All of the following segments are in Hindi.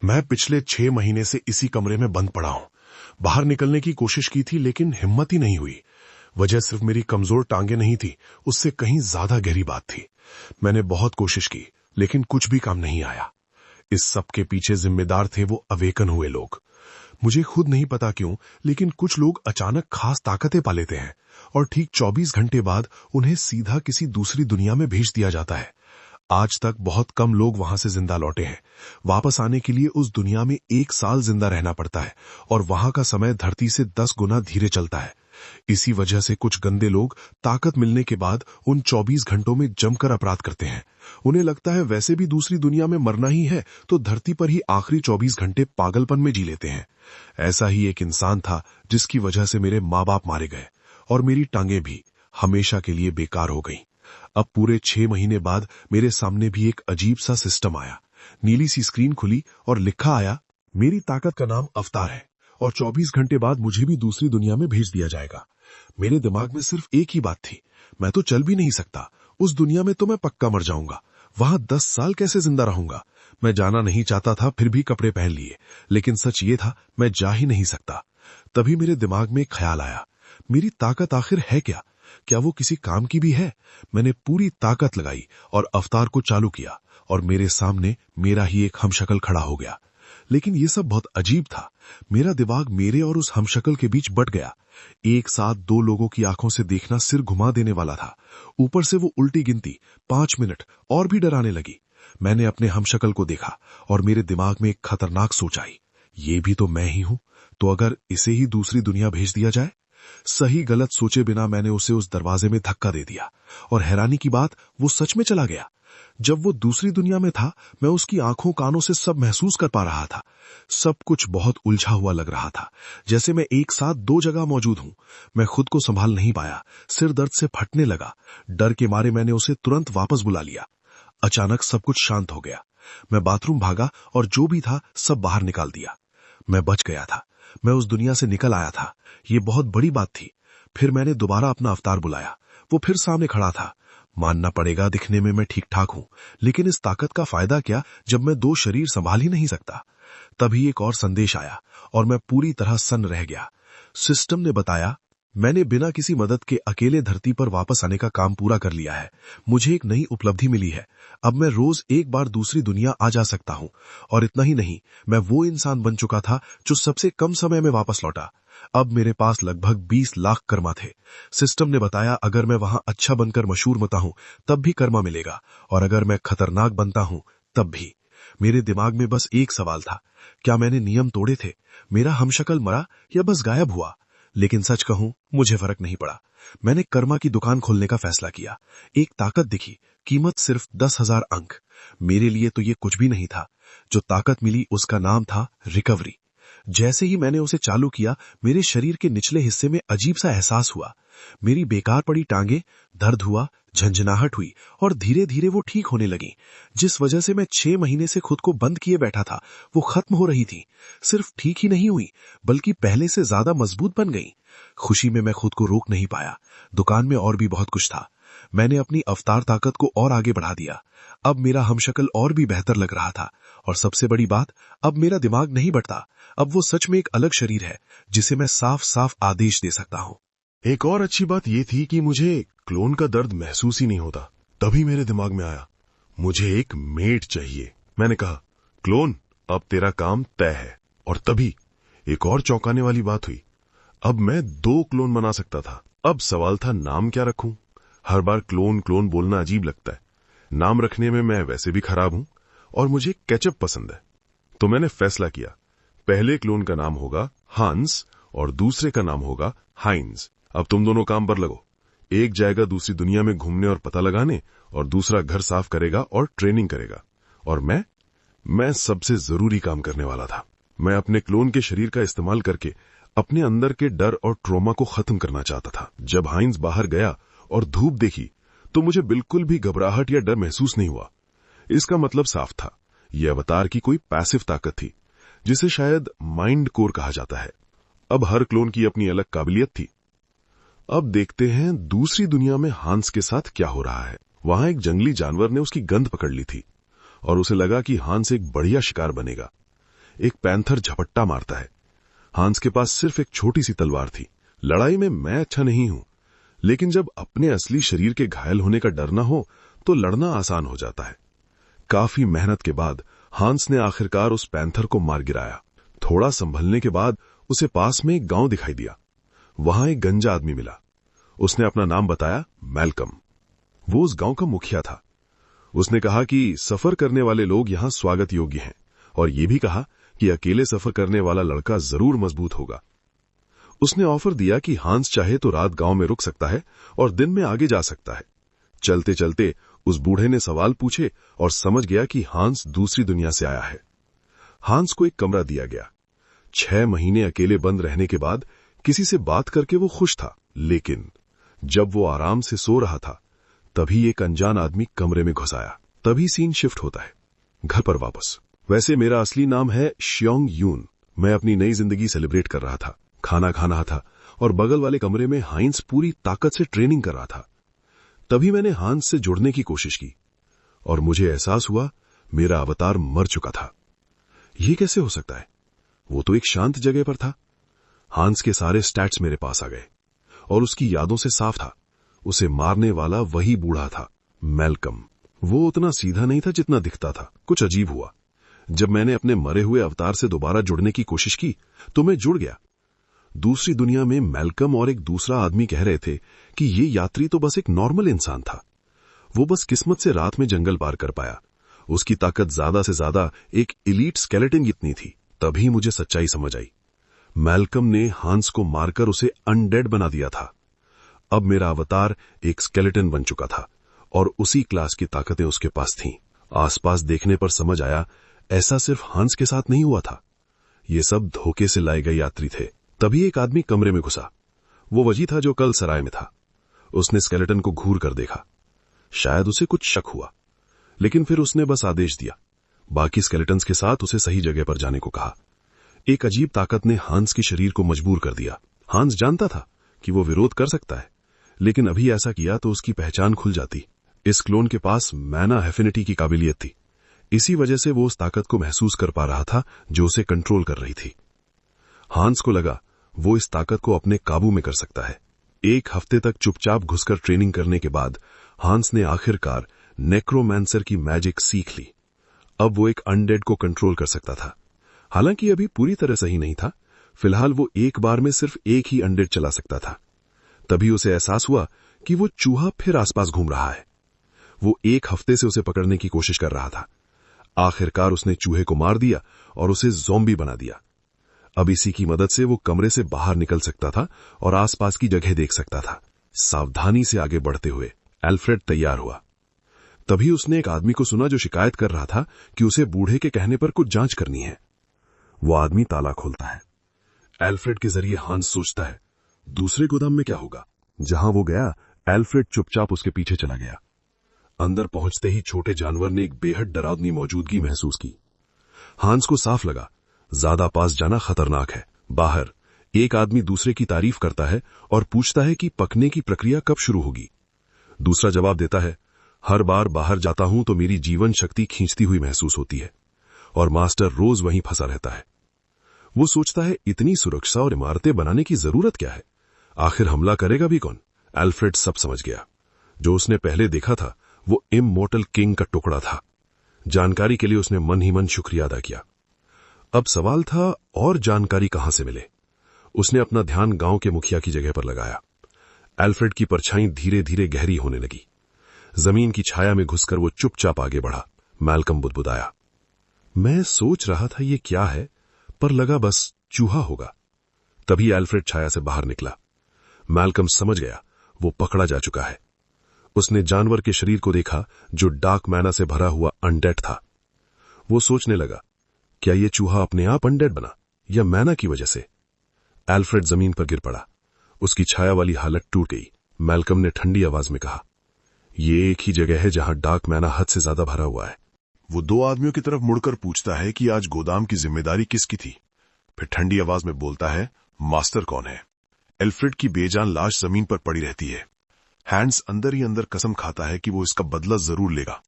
मैं पिछले 6 महीने से इसी कमरे में बंद पड़ा हूं। बाहर निकलने की कोशिश की थी लेकिन हिम्मत ही नहीं हुई। वजह सिर्फ मेरी कमजोर टांगे नहीं थी, उससे कहीं ज्यादा गहरी बात थी। मैंने बहुत कोशिश की लेकिन कुछ भी काम नहीं आया। इस सब के पीछे जिम्मेदार थे वो अवेकन हुए लोग। मुझे खुद नहीं पता क्यों, लेकिन कुछ लोग अचानक खास ताकतें पा लेते हैं और ठीक 24 घंटे बाद उन्हें सीधा किसी दूसरी दुनिया में भेज दिया जाता है। आज तक बहुत कम लोग वहां से जिंदा लौटे हैं। वापस आने के लिए उस दुनिया में 1 साल जिंदा रहना पड़ता है और वहां का समय धरती से 10 गुना धीरे चलता है। इसी वजह से कुछ गंदे लोग ताकत मिलने के बाद उन 24 घंटों में जमकर अपराध करते हैं। उन्हें लगता है वैसे भी दूसरी दुनिया में मरना ही है, तो धरती पर ही आखिरी 24 घंटे पागलपन में जी लेते हैं। ऐसा ही एक इंसान था जिसकी वजह से मेरे माँ बाप मारे गए और मेरी टांगें भी हमेशा के लिए बेकार हो गईं। अब पूरे 6 महीने बाद मेरे सामने भी एक अजीब सा सिस्टम आया। नीली सी स्क्रीन खुली और लिखा आया, मेरी ताकत का नाम अवतार है और 24 घंटे बाद मुझे भी दूसरी दुनिया में भेज दिया जाएगा। मेरे दिमाग में सिर्फ एक ही बात थी, मैं तो चल भी नहीं सकता। उस दुनिया में तो मैं पक्का मर जाऊंगा। वहां 10 साल कैसे जिंदा रहूंगा। मैं जाना नहीं चाहता था, फिर भी कपड़े पहन लिए, लेकिन सच ये था मैं जा ही नहीं सकता। तभी मेरे दिमाग में एक ख्याल आया, मेरी ताकत आखिर है क्या? क्या वो किसी काम की भी है? मैंने पूरी ताकत लगाई और अवतार को चालू किया और मेरे सामने मेरा ही एक हमशक्ल खड़ा हो गया। लेकिन ये सब बहुत अजीब था। मेरा दिमाग मेरे और उस हमशक्ल के बीच बट गया। एक साथ 2 लोगों की आंखों से देखना सिर घुमा देने वाला था। ऊपर से वो उल्टी गिनती 5 मिनट और भी डराने लगी। मैंने अपने हमशक्ल को देखा और मेरे दिमाग में एक खतरनाक सोच आई, ये भी तो मैं ही हूं, तो अगर इसे ही दूसरी दुनिया भेज दिया जाए? सही गलत सोचे बिना मैंने उसे उस दरवाजे में धक्का दे दिया और हैरानी की बात, वो सच में चला गया। जब वो दूसरी दुनिया में था, मैं उसकी आंखों कानों से सब महसूस कर पा रहा था। सब कुछ बहुत उलझा हुआ लग रहा था, जैसे मैं एक साथ 2 जगह मौजूद हूं। मैं खुद को संभाल नहीं पाया, सिर दर्द से फटने लगा। डर के मारे मैंने उसे तुरंत वापस बुला लिया। अचानक सब कुछ शांत हो गया। मैं बाथरूम भागा और जो भी था सब बाहर निकाल दिया। मैं बच गया था, मैं उस दुनिया से निकल आया था। ये बहुत बड़ी बात थी। फिर मैंने दोबारा अपना अवतार बुलाया। वो फिर सामने खड़ा था। मानना पड़ेगा, दिखने में मैं ठीक ठाक हूं, लेकिन इस ताकत का फायदा क्या जब मैं 2 शरीर संभाल ही नहीं सकता। तभी एक और संदेश आया और मैं पूरी तरह सन्न रह गया। सिस्टम ने बताया, मैंने बिना किसी मदद के अकेले धरती पर वापस आने का काम पूरा कर लिया है। मुझे एक नई उपलब्धि मिली है। अब मैं रोज एक बार दूसरी दुनिया आ जा सकता हूं। और इतना ही नहीं, मैं वो इंसान बन चुका था जो सबसे कम समय में वापस लौटा। अब मेरे पास लगभग 20 लाख कर्मा थे। सिस्टम ने बताया, अगर मैं वहां अच्छा बनकर मशहूर होता हूं तब भी कर्मा मिलेगा, और अगर मैं खतरनाक बनता हूं तब भी। मेरे दिमाग में बस एक सवाल था, क्या मैंने नियम तोड़े थे? मेरा हमशक्ल मरा या बस गायब हुआ? लेकिन सच कहूं, मुझे फर्क नहीं पड़ा। मैंने कर्मा की दुकान खोलने का फैसला किया। एक ताकत दिखी, कीमत सिर्फ 10,000 अंक। मेरे लिए तो ये कुछ भी नहीं था। जो ताकत मिली उसका नाम था रिकवरी। जैसे ही मैंने उसे चालू किया, मेरे शरीर के निचले हिस्से में अजीब सा एहसास हुआ। मेरी बेकार पड़ी टांगे, दर्द हुआ, झंझनाहट हुई और धीरे धीरे वो ठीक होने लगी। जिस वजह से मैं 6 महीने से खुद को बंद किए बैठा था, वो खत्म हो रही थी। सिर्फ ठीक ही नहीं हुई, बल्कि पहले से ज्यादा मजबूत बन गई। खुशी में मैं खुद को रोक नहीं पाया। दुकान में और भी बहुत कुछ था। मैंने अपनी अवतार ताकत को और आगे बढ़ा दिया। अब मेरा हमशक्ल और भी बेहतर लग रहा था। और सबसे बड़ी बात, अब मेरा दिमाग नहीं बटता। अब वो सच में एक अलग शरीर है जिसे मैं साफ साफ आदेश दे सकता हूं। एक और अच्छी बात यह थी कि मुझे क्लोन का दर्द महसूस ही नहीं होता। तभी मेरे दिमाग में आया, मुझे एक मेट चाहिए। मैंने कहा, क्लोन, अब तेरा काम तय है। और तभी एक और चौंकाने वाली बात हुई। अब मैं 2 क्लोन बना सकता था। अब सवाल था, नाम क्या रखूं? हर बार क्लोन क्लोन बोलना अजीब लगता है। नाम रखने में मैं वैसे भी खराब हूं और मुझे केचप पसंद है। तो मैंने फैसला किया, पहले क्लोन का नाम होगा हांस और दूसरे का नाम होगा हाइंस। अब तुम दोनों काम पर लगो। एक जाएगा दूसरी दुनिया में घूमने और पता लगाने, और दूसरा घर साफ करेगा और ट्रेनिंग करेगा। और मैं सबसे जरूरी काम करने वाला था। मैं अपने क्लोन के शरीर का इस्तेमाल करके अपने अंदर के डर और ट्रॉमा को खत्म करना चाहता था। जब हाइंस बाहर गया और धूप देखी तो मुझे बिल्कुल भी घबराहट या डर महसूस नहीं हुआ। इसका मतलब साफ था, यह अवतार की कोई पैसिव ताकत थी, जिसे शायद माइंड कोर कहा जाता है। अब हर क्लोन की अपनी अलग काबिलियत थी। अब देखते हैं दूसरी दुनिया में हांस के साथ क्या हो रहा है। वहां एक जंगली जानवर ने उसकी गंध पकड़ ली थी और उसे लगा कि हांस एक बढ़िया शिकार बनेगा। एक पैंथर झपट्टा मारता है। हांस के पास सिर्फ एक छोटी सी तलवार थी। लड़ाई में मैं अच्छा नहीं हूं, लेकिन जब अपने असली शरीर के घायल होने का डर न हो तो लड़ना आसान हो जाता है। काफी मेहनत के बाद हांस ने आखिरकार उस पैंथर को मार गिराया। थोड़ा संभलने के बाद उसे पास में एक गांव दिखाई दिया। वहां एक गंजा आदमी मिला। उसने अपना नाम बताया, मैल्कम। वो उस गांव का मुखिया था। उसने कहा कि सफर करने वाले लोग यहां स्वागत योग्य हैं, और ये भी कहा कि अकेले सफर करने वाला लड़का जरूर मजबूत होगा। उसने ऑफर दिया कि हांस चाहे तो रात गांव में रुक सकता है और दिन में आगे जा सकता है। चलते चलते उस बूढ़े ने सवाल पूछे और समझ गया कि हांस दूसरी दुनिया से आया है। हांस को एक कमरा दिया गया। 6 महीने अकेले बंद रहने के बाद किसी से बात करके वो खुश था, लेकिन जब वो आराम से सो रहा था तभी एक अनजान आदमी कमरे में घुस आया। तभी सीन शिफ्ट होता है, घर पर वापस। वैसे मेरा असली नाम है श्योंग यून। मैं अपनी नई जिंदगी सेलिब्रेट कर रहा था, खाना खा रहा था और बगल वाले कमरे में हाइंस पूरी ताकत से ट्रेनिंग कर रहा था। तभी मैंने हांस से जुड़ने की कोशिश की और मुझे एहसास हुआ मेरा अवतार मर चुका था। यह कैसे हो सकता है? वो तो एक शांत जगह पर था। हांस के सारे स्टैट्स मेरे पास आ गए और उसकी यादों से साफ था, उसे मारने वाला वही बूढ़ा था, मैल्कम। वो उतना सीधा नहीं था जितना दिखता था। कुछ अजीब हुआ। जब मैंने अपने मरे हुए अवतार से दोबारा जुड़ने की कोशिश की तो मैं जुड़ गया। दूसरी दुनिया में मैल्कम और एक दूसरा आदमी कह रहे थे कि ये यात्री तो बस एक नॉर्मल इंसान था। वो बस किस्मत से रात में जंगल पार कर पाया। उसकी ताकत ज्यादा से ज्यादा एक एलीट स्केलेटन जितनी थी। तभी मुझे सच्चाई समझ आई। मैल्कम ने हांस को मारकर उसे अनडेड बना दिया था। अब मेरा अवतार एक स्केलेटन बन चुका था और उसी क्लास की ताकतें उसके पास थीं। आसपास देखने पर समझ आया ऐसा सिर्फ हांस के साथ नहीं हुआ था। ये सब धोखे से लाए गए यात्री थे। तभी एक आदमी कमरे में घुसा। वो वही था जो कल सराय में था। उसने स्केलेटन को घूर कर देखा। शायद उसे कुछ शक हुआ, लेकिन फिर उसने बस आदेश दिया। बाकी स्केलेटन्स के साथ उसे सही जगह पर जाने को कहा। एक अजीब ताकत ने हांस के शरीर को मजबूर कर दिया। हांस जानता था कि वो विरोध कर सकता है, लेकिन अभी ऐसा किया तो उसकी पहचान खुल जाती। इस क्लोन के पास मैना एफिनिटी की काबिलियत थी। इसी वजह से वो उस ताकत को महसूस कर पा रहा था जो उसे कंट्रोल कर रही थी। हांस को लगा वो इस ताकत को अपने काबू में कर सकता है। 1 हफ्ते तक चुपचाप घुसकर ट्रेनिंग करने के बाद हांस ने आखिरकार नेक्रोमैंसर की मैजिक सीख ली। अब वो एक अनडेड को कंट्रोल कर सकता था। हालांकि अभी पूरी तरह सही नहीं था। फिलहाल वो एक बार में सिर्फ एक ही अनडेड चला सकता था। तभी उसे एहसास हुआ कि वो चूहा फिर आसपास घूम रहा है। वो 1 हफ्ते से उसे पकड़ने की कोशिश कर रहा था। आखिरकार उसने चूहे को मार दिया और उसे ज़ॉम्बी बना दिया। अब इसी की मदद से वो कमरे से बाहर निकल सकता था और आसपास की जगह देख सकता था। सावधानी से आगे बढ़ते हुए एल्फ्रेड तैयार हुआ। तभी उसने एक आदमी को सुना जो शिकायत कर रहा था कि उसे बूढ़े के कहने पर कुछ जांच करनी है। वो आदमी ताला खोलता है। एल्फ्रेड के जरिए हांस सोचता है दूसरे गोदाम में क्या होगा। जहां वो गया, एल्फ्रेड चुपचाप उसके पीछे चला गया। अंदर पहुंचते ही छोटे जानवर ने एक बेहद डरावनी मौजूदगी महसूस की। हांस को साफ लगा ज्यादा पास जाना खतरनाक है। बाहर एक आदमी दूसरे की तारीफ करता है और पूछता है कि पकने की प्रक्रिया कब शुरू होगी। दूसरा जवाब देता है, हर बार बाहर जाता हूं तो मेरी जीवन शक्ति खींचती हुई महसूस होती है और मास्टर रोज वहीं फंसा रहता है। वो सोचता है इतनी सुरक्षा और इमारतें बनाने की जरूरत क्या है, आखिर हमला करेगा भी कौन। एल्फ्रेड सब समझ गया। जो उसने पहले देखा था वो इममॉर्टल किंग का टुकड़ा था। जानकारी के लिए उसने मन ही मन शुक्रिया अदा किया। अब सवाल था और जानकारी कहां से मिले। उसने अपना ध्यान गांव के मुखिया की जगह पर लगाया। एल्फ्रेड की परछाई धीरे धीरे गहरी होने लगी। जमीन की छाया में घुसकर वो चुपचाप आगे बढ़ा। मैल्कम बुदबुदाया, मैं सोच रहा था ये क्या है, पर लगा बस चूहा होगा। तभी एल्फ्रेड छाया से बाहर निकला। मैल्कम समझ गया वो पकड़ा जा चुका है। उसने जानवर के शरीर को देखा जो डार्क मैना से भरा हुआ अनडेड था। वो सोचने लगा, क्या ये चूहा अपने आप अनडेड बना या मैना की वजह से। एल्फ्रेड जमीन पर गिर पड़ा। उसकी छाया वाली हालत टूट गई। मैल्कम ने ठंडी आवाज में कहा, ये एक ही जगह है जहां डार्क मैना हद से ज्यादा भरा हुआ है। वो 2 आदमियों की तरफ मुड़कर पूछता है कि आज गोदाम की जिम्मेदारी किसकी थी। फिर ठंडी आवाज में बोलता है, मास्टर कौन है। एल्फ्रेड की बेजान लाश जमीन पर पड़ी रहती है। हैंड्स अंदर ही अंदर कसम खाता है कि वो इसका बदला जरूर लेगा।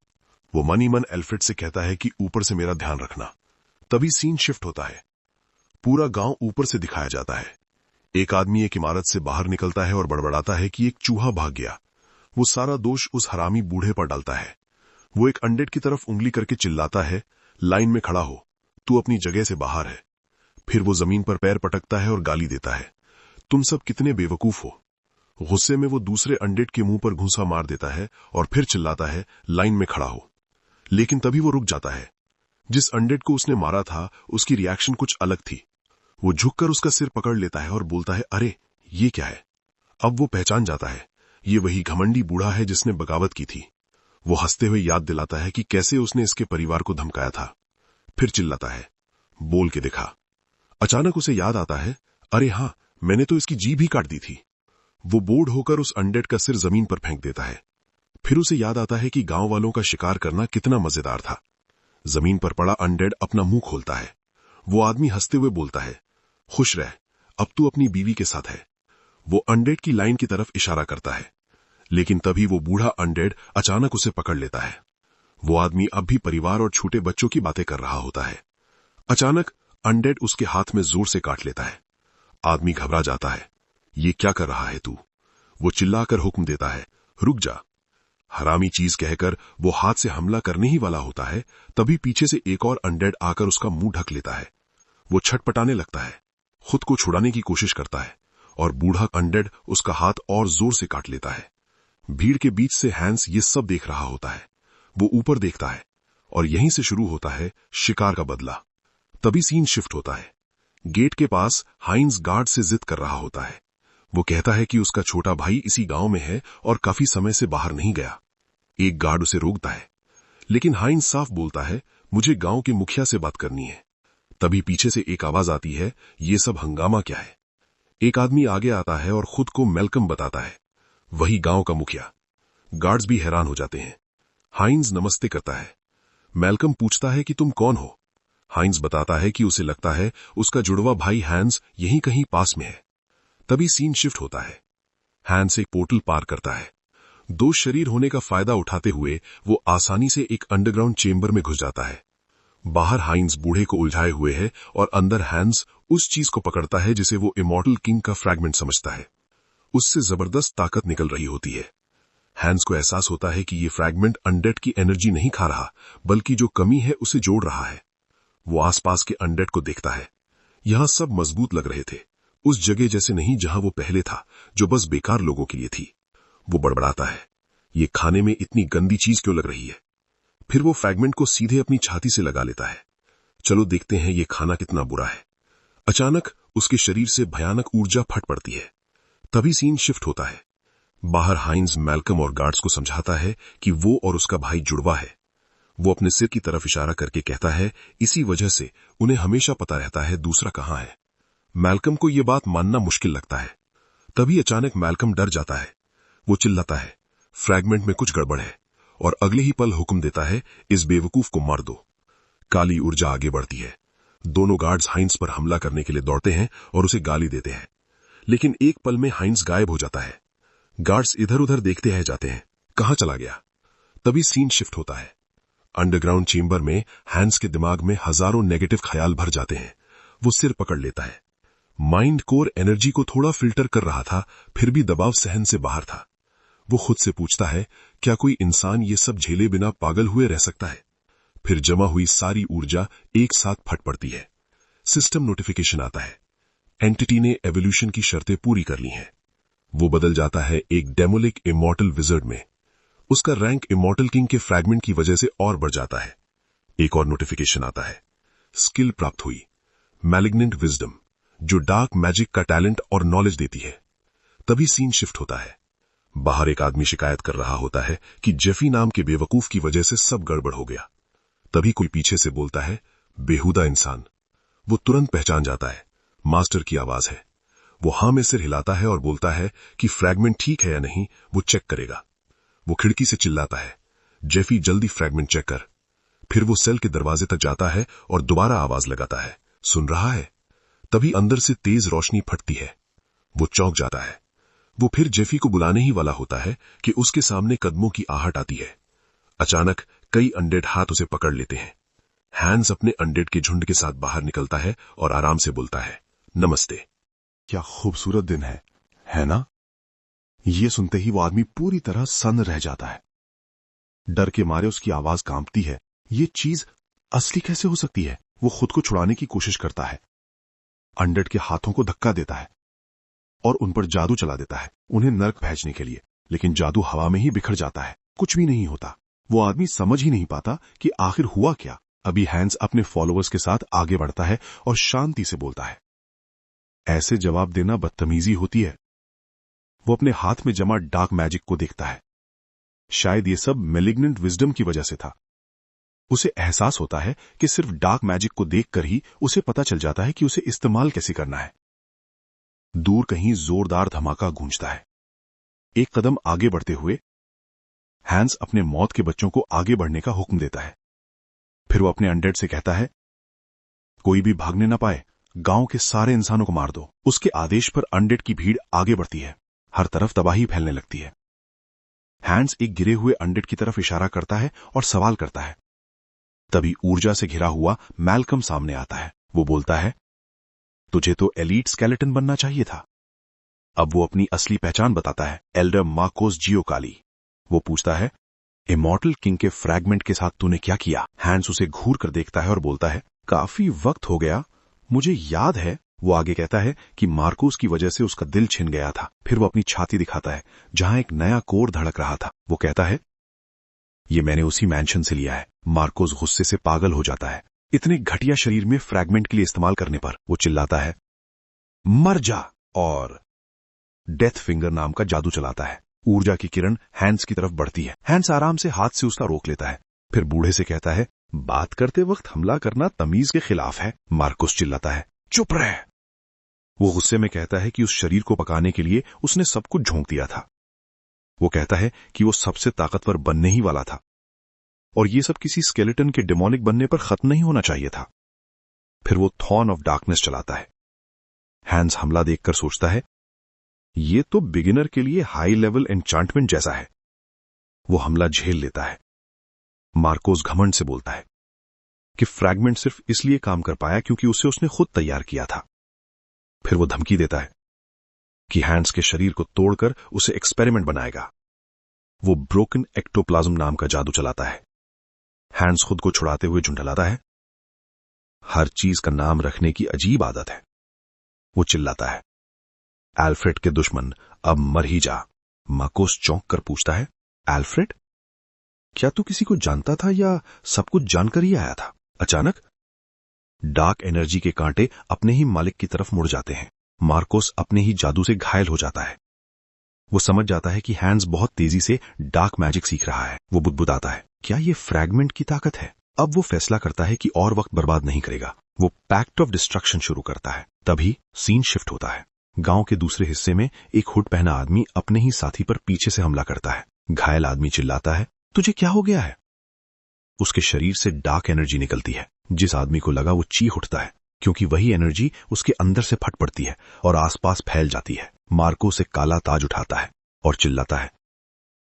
वो मन ही मन एल्फ्रेड से कहता है कि ऊपर से मेरा ध्यान रखना। तभी सीन शिफ्ट होता है। पूरा गांव ऊपर से दिखाया जाता है। एक आदमी एक इमारत से बाहर निकलता है और बड़बड़ाता है कि एक चूहा भाग गया। वो सारा दोष उस हरामी बूढ़े पर डालता है। वो एक अनडेड की तरफ उंगली करके चिल्लाता है, लाइन में खड़ा हो, तू अपनी जगह से बाहर है। फिर वो जमीन पर पैर पटकता है और गाली देता है, तुम सब कितने बेवकूफ हो। गुस्से में वो दूसरे अनडेड के मुंह पर घूंसा मार देता है और फिर चिल्लाता है, लाइन में खड़ा हो। लेकिन तभी वो रुक जाता है। जिस अनडेड को उसने मारा था उसकी रिएक्शन कुछ अलग थी। वो झुककर उसका सिर पकड़ लेता है और बोलता है, अरे ये क्या है। अब वो पहचान जाता है, ये वही घमंडी बूढ़ा है जिसने बगावत की थी। वो हंसते हुए याद दिलाता है कि कैसे उसने इसके परिवार को धमकाया था। फिर चिल्लाता है, बोल के दिखा। अचानक उसे याद आता है, अरे हाँ, मैंने तो इसकी जीभ ही काट दी थी। वो बोर्ड होकर उस अनडेड का सिर जमीन पर फेंक देता है। फिर उसे याद आता है कि गांव वालों का शिकार करना कितना मजेदार था। जमीन पर पड़ा अनडेड अपना मुंह खोलता है। वो आदमी हंसते हुए बोलता है, खुश रह, अब तू अपनी बीवी के साथ है। वो अनडेड की लाइन की तरफ इशारा करता है, लेकिन तभी वो बूढ़ा अनडेड अचानक उसे पकड़ लेता है। वो आदमी अब भी परिवार और छोटे बच्चों की बातें कर रहा होता है। अचानक अनडेड उसके हाथ में जोर से काट लेता है। आदमी घबरा जाता है, ये क्या कर रहा है तू। वो चिल्लाकर हुक्म देता है, रुक जा। हरामी चीज कहकर वो हाथ से हमला करने ही वाला होता है, तभी पीछे से एक और अनडेड आकर उसका मुंह ढक लेता है। वो छटपटाने लगता है, खुद को छुड़ाने की कोशिश करता है और बूढ़ा अनडेड उसका हाथ और जोर से काट लेता है। भीड़ के बीच से हैंस ये सब देख रहा होता है। वो ऊपर देखता है और यहीं से शुरू होता है शिकार का बदला। तभी सीन शिफ्ट होता है। गेट के पास हाइंस गार्ड से जिद कर रहा होता है। वो कहता है कि उसका छोटा भाई इसी गांव में है और काफी समय से बाहर नहीं गया। एक गार्ड उसे रोकता है, लेकिन हाइंस साफ बोलता है, मुझे गांव के मुखिया से बात करनी है। तभी पीछे से एक आवाज आती है, ये सब हंगामा क्या है। एक आदमी आगे आता है और खुद को मैल्कम बताता है, वही गांव का मुखिया। गार्ड्स भी हैरान हो जाते हैं। हाइंस नमस्ते करता है। मैल्कम पूछता है कि तुम कौन हो। हाइंस बताता है कि उसे लगता है उसका जुड़वा भाई हैंस यहीं कहीं पास में है। तभी सीन शिफ्ट होता है। हैंस एक पोर्टल पार करता है। दो शरीर होने का फायदा उठाते हुए वो आसानी से एक अंडरग्राउंड चेंबर में घुस जाता है। बाहर हाइंस बूढ़े को उलझाए हुए है और अंदर हैंस उस चीज को पकड़ता है जिसे वो इमॉर्टल किंग का फ्रैगमेंट समझता है। उससे जबरदस्त ताकत निकल रही होती है। हैंस को एहसास होता है कि ये फ्रैगमेंट अनडेड की एनर्जी नहीं खा रहा, बल्कि जो कमी है उसे जोड़ रहा है। वो आसपास के अनडेड को देखता है। यहां सब मजबूत लग रहे थे, उस जगह जैसे नहीं जहां वो पहले था, जो बस बेकार लोगों के लिए थी। वो बड़बड़ाता है, ये खाने में इतनी गंदी चीज क्यों लग रही है। फिर वो फ्रैगमेंट को सीधे अपनी छाती से लगा लेता है। चलो देखते हैं ये खाना कितना बुरा है। अचानक उसके शरीर से भयानक ऊर्जा फट पड़ती है। तभी सीन शिफ्ट होता है। बाहर हाइंस मैल्कम और गार्ड्स को समझाता है कि वो और उसका भाई जुड़वा है। वो अपने सिर की तरफ इशारा करके कहता है, इसी वजह से उन्हें हमेशा पता रहता है दूसरा कहां है। मैल्कम को यह बात मानना मुश्किल लगता है। तभी अचानक मैल्कम डर जाता है। वो चिल्लाता है, फ्रैगमेंट में कुछ गड़बड़ है, और अगले ही पल हुक्म देता है, इस बेवकूफ को मार दो। काली ऊर्जा आगे बढ़ती है। दोनों गार्ड्स हाइंस पर हमला करने के लिए दौड़ते हैं और उसे गाली देते हैं, लेकिन एक पल में हाइंस गायब हो जाता है। गार्ड्स इधर उधर देखते रह जाते हैं, कहां चला गया। तभी सीन शिफ्ट होता है। अंडरग्राउंड चेंबर में हैंस के दिमाग में हजारों नेगेटिव ख्याल भर जाते हैं। वो सिर पकड़ लेता है। माइंड कोर एनर्जी को थोड़ा फिल्टर कर रहा था, फिर भी दबाव सहन से बाहर था। वो खुद से पूछता है, क्या कोई इंसान ये सब झेले बिना पागल हुए रह सकता है। फिर जमा हुई सारी ऊर्जा एक साथ फट पड़ती है। सिस्टम नोटिफिकेशन आता है, एंटिटी ने एवोल्यूशन की शर्तें पूरी कर ली हैं। वो बदल जाता है एक डेमोलिक इमॉर्टल विजर्ड में। उसका रैंक इमॉर्टल किंग के फ्रैगमेंट की वजह से और बढ़ जाता है। एक और नोटिफिकेशन आता है, स्किल प्राप्त हुई, मैलिग्नेंट विजडम, जो डार्क मैजिक का टैलेंट और नॉलेज देती है। तभी सीन शिफ्ट होता है। बाहर एक आदमी शिकायत कर रहा होता है कि जेफी नाम के बेवकूफ की वजह से सब गड़बड़ हो गया। तभी कोई पीछे से बोलता है, बेहुदा इंसान। वो तुरंत पहचान जाता है, मास्टर की आवाज है। वो हां में सिर हिलाता है और बोलता है कि फ्रैगमेंट ठीक है या नहीं वो चेक करेगा। वो खिड़की से चिल्लाता है, जेफी जल्दी फ्रैगमेंट चेक कर। फिर वो सेल के दरवाजे तक जाता है और दोबारा आवाज लगाता है, सुन रहा है। तभी अंदर से तेज रोशनी फटती है। वो चौंक जाता है। वो फिर जेफी को बुलाने ही वाला होता है कि उसके सामने कदमों की आहट आती है। अचानक कई अनडेड हाथ उसे पकड़ लेते हैं। हैंस अपने अनडेड के झुंड के साथ बाहर निकलता है और आराम से बोलता है, नमस्ते। क्या खूबसूरत दिन है ना? ये सुनते ही वो आदमी पूरी तरह सन्न रह जाता है। डर के मारे उसकी आवाज कांपती है। ये चीज असली कैसे हो सकती है? वो खुद को छुड़ाने की कोशिश करता है, अनडेड के हाथों को धक्का देता है और उन पर जादू चला देता है, उन्हें नर्क भेजने के लिए। लेकिन जादू हवा में ही बिखर जाता है, कुछ भी नहीं होता। वो आदमी समझ ही नहीं पाता कि आखिर हुआ क्या। अभी हैंस अपने फॉलोअर्स के साथ आगे बढ़ता है और शांति से बोलता है। ऐसे जवाब देना बदतमीजी होती है। वो अपने हाथ में जमा डार्क मैजिक को देखता है। शायद ये सब मैलिग्नेंट विजडम की वजह से था। उसे एहसास होता है कि सिर्फ डार्क मैजिक को देखकर ही उसे पता चल जाता है कि उसे इस्तेमाल कैसे करना है। दूर कहीं जोरदार धमाका गूंजता है। एक कदम आगे बढ़ते हुए हैंस अपने मौत के बच्चों को आगे बढ़ने का हुक्म देता है। फिर वो अपने अनडेड से कहता है, कोई भी भागने ना पाए, गांव के सारे इंसानों को मार दो। उसके आदेश पर अनडेड की भीड़ आगे बढ़ती है। हर तरफ तबाही फैलने लगती है। हैंस एक गिरे हुए अनडेड की तरफ इशारा करता है और सवाल करता है। तभी ऊर्जा से घिरा हुआ मैल्कम सामने आता है। वो बोलता है, तुझे तो एलीट स्केलेटन बनना चाहिए था। अब वो अपनी असली पहचान बताता है, एल्डर मार्कोस जियोकाली। वो पूछता है, इमॉर्टल किंग के फ्रैगमेंट के साथ तूने क्या किया? हैंस उसे घूर कर देखता है और बोलता है, काफी वक्त हो गया, मुझे याद है। वो आगे कहता है कि मार्कोस की वजह से उसका दिल छिन गया था। फिर वो अपनी छाती दिखाता है जहां एक नया कोर धड़क रहा था। वो कहता है, ये मैंने उसी मैंशन से लिया है। मार्कोस गुस्से से पागल हो जाता है, इतने घटिया शरीर में फ्रैगमेंट के लिए इस्तेमाल करने पर। वो चिल्लाता है, मर जा, और डेथ फिंगर नाम का जादू चलाता है। ऊर्जा की किरण हैंस की तरफ बढ़ती है। हैंस आराम से हाथ से उसका रोक लेता है। फिर बूढ़े से कहता है, बात करते वक्त हमला करना तमीज के खिलाफ है। मार्कोस चिल्लाता है, चुप रह। वो गुस्से में कहता है कि उस शरीर को पकाने के लिए उसने सब कुछ झोंक दिया था। वो कहता है कि वो सबसे ताकतवर बनने ही वाला था और ये सब किसी स्केलेटन के डेमोनिक बनने पर खत्म नहीं होना चाहिए था। फिर वो थॉर्न ऑफ डार्कनेस चलाता है। हैंस हमला देखकर सोचता है, ये तो बिगिनर के लिए हाई लेवल एन्चांटमेंट जैसा है। वो हमला झेल लेता है। मार्कोस घमंड से बोलता है कि फ्रैगमेंट सिर्फ इसलिए काम कर पाया क्योंकि उसे उसने खुद तैयार किया था। फिर वो धमकी देता है कि हैंस के शरीर को तोड़कर उसे एक्सपेरिमेंट बनाएगा। वो ब्रोकन एक्टोप्लाज्म नाम का जादू चलाता है। हैंस खुद को छुड़ाते हुए झुंझलाता है। हर चीज का नाम रखने की अजीब आदत है। वो चिल्लाता है, एल्फ्रेड के दुश्मन, अब मर ही जा। मार्कोस चौंक कर पूछता है, एल्फ्रेड? क्या तू किसी को जानता था या सब कुछ जानकर ही आया था? अचानक डार्क एनर्जी के कांटे अपने ही मालिक की तरफ मुड़ जाते हैं। मार्कोस अपने ही जादू से घायल हो जाता है। वो समझ जाता है कि हैंस बहुत तेजी से डार्क मैजिक सीख रहा है। वो बुदबुदाता है, क्या ये फ्रैगमेंट की ताकत है? अब वो फैसला करता है कि और वक्त बर्बाद नहीं करेगा। वो पैक्ट ऑफ डिस्ट्रक्शन शुरू करता है। तभी सीन शिफ्ट होता है। गांव के दूसरे हिस्से में एक हुड पहना आदमी अपने ही साथी पर पीछे से हमला करता है। घायल आदमी चिल्लाता है, तुझे क्या हो गया है? उसके शरीर से डार्क एनर्जी निकलती है। जिस आदमी को लगा वो चीख उठता है क्योंकि वही एनर्जी उसके अंदर से फट पड़ती है और आसपास फैल जाती है। मार्को से काला ताज उठाता है और चिल्लाता है,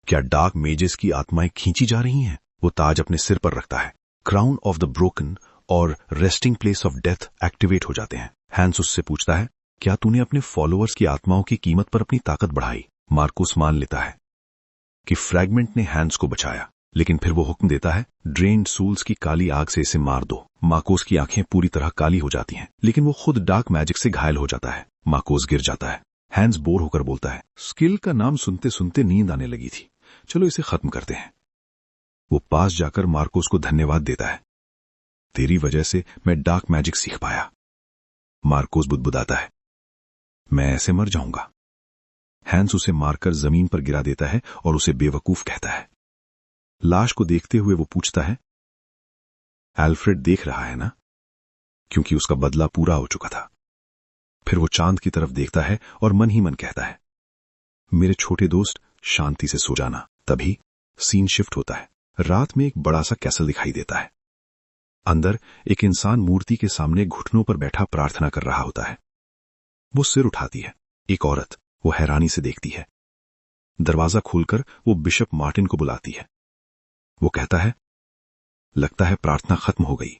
क्या डार्क मेजेस की आत्माएं खींची जा रही हैं? वो ताज अपने सिर पर रखता है। क्राउन ऑफ द ब्रोकन और resting place of death activate हो जाते हैं। हैंस उससे पूछता है, क्या तूने अपने फॉलोअर्स की आत्माओं की कीमत पर अपनी ताकत बढ़ाई? मार्कोस मान लेता है कि फ्रैगमेंट ने हैंस को बचाया, लेकिन फिर वो हुक्म देता है, ड्रेन्ड सूल्स की काली आग से इसे मार दो। मार्कोस की आंखें पूरी तरह काली हो जाती हैं, लेकिन वो खुद डार्क मैजिक से घायल हो जाता है। मार्कोस गिर जाता है। हैंस बोर होकर बोलता है, स्किल का नाम सुनते सुनते नींद आने लगी थी, चलो इसे खत्म करते हैं। वो पास जाकर मार्कोस को धन्यवाद देता है, तेरी वजह से मैं डार्क मैजिक सीख पाया। मार्कोस बुदबुदाता है, मैं ऐसे मर जाऊंगा। हैंस उसे मारकर जमीन पर गिरा देता है और उसे बेवकूफ कहता है। लाश को देखते हुए वो पूछता है, एल्फ्रेड देख रहा है ना? क्योंकि उसका बदला पूरा हो चुका था। फिर वो चांद की तरफ देखता है और मन ही मन कहता है, मेरे छोटे दोस्त, शांति से सो जाना। तभी सीन शिफ्ट होता है। रात में एक बड़ा सा कैसल दिखाई देता है। अंदर एक इंसान मूर्ति के सामने घुटनों पर बैठा प्रार्थना कर रहा होता है। वो सिर उठाती है। एक औरत वो हैरानी से देखती है। दरवाजा खोलकर वो बिशप मार्टिन को बुलाती है। वो कहता है, लगता है प्रार्थना खत्म हो गई।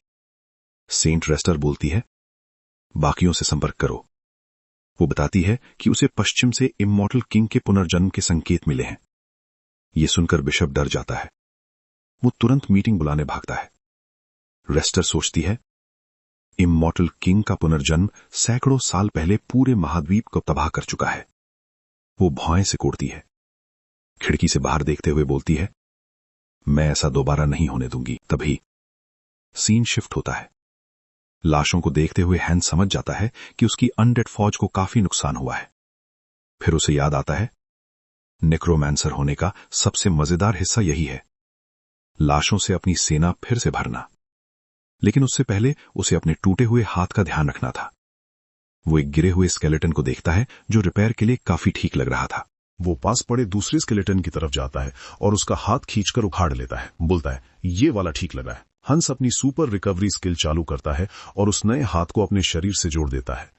सेंट रेस्टर बोलती है, बाकियों से संपर्क करो। वो बताती है कि उसे पश्चिम से इमॉर्टल किंग के पुनर्जन्म के संकेत मिले हैं। ये सुनकर बिशप डर जाता है। वो तुरंत मीटिंग बुलाने भागता है। रेस्टर सोचती है, इमॉर्टल किंग का पुनर्जन्म सैकड़ों साल पहले पूरे महाद्वीप को तबाह कर चुका है। वो भौएं से कोड़ती है। खिड़की से बाहर देखते हुए बोलती है, मैं ऐसा दोबारा नहीं होने दूंगी। तभी सीन शिफ्ट होता है। लाशों को देखते हुए हैंस समझ जाता है कि उसकी अनडेड फौज को काफी नुकसान हुआ है। फिर उसे याद आता है, नेक्रोमैंसर होने का सबसे मजेदार हिस्सा यही है, लाशों से अपनी सेना फिर से भरना। लेकिन उससे पहले उसे अपने टूटे हुए हाथ का ध्यान रखना था। वो एक गिरे हुए स्केलेटन को देखता है जो रिपेयर के लिए काफी ठीक लग रहा था। वो पास पड़े दूसरे स्केलेटन की तरफ जाता है और उसका हाथ खींचकर उखाड़ लेता है। बोलता है, ये वाला ठीक लगा है। हंस अपनी सुपर रिकवरी स्किल चालू करता है और उस नए हाथ को अपने शरीर से जोड़ देता है।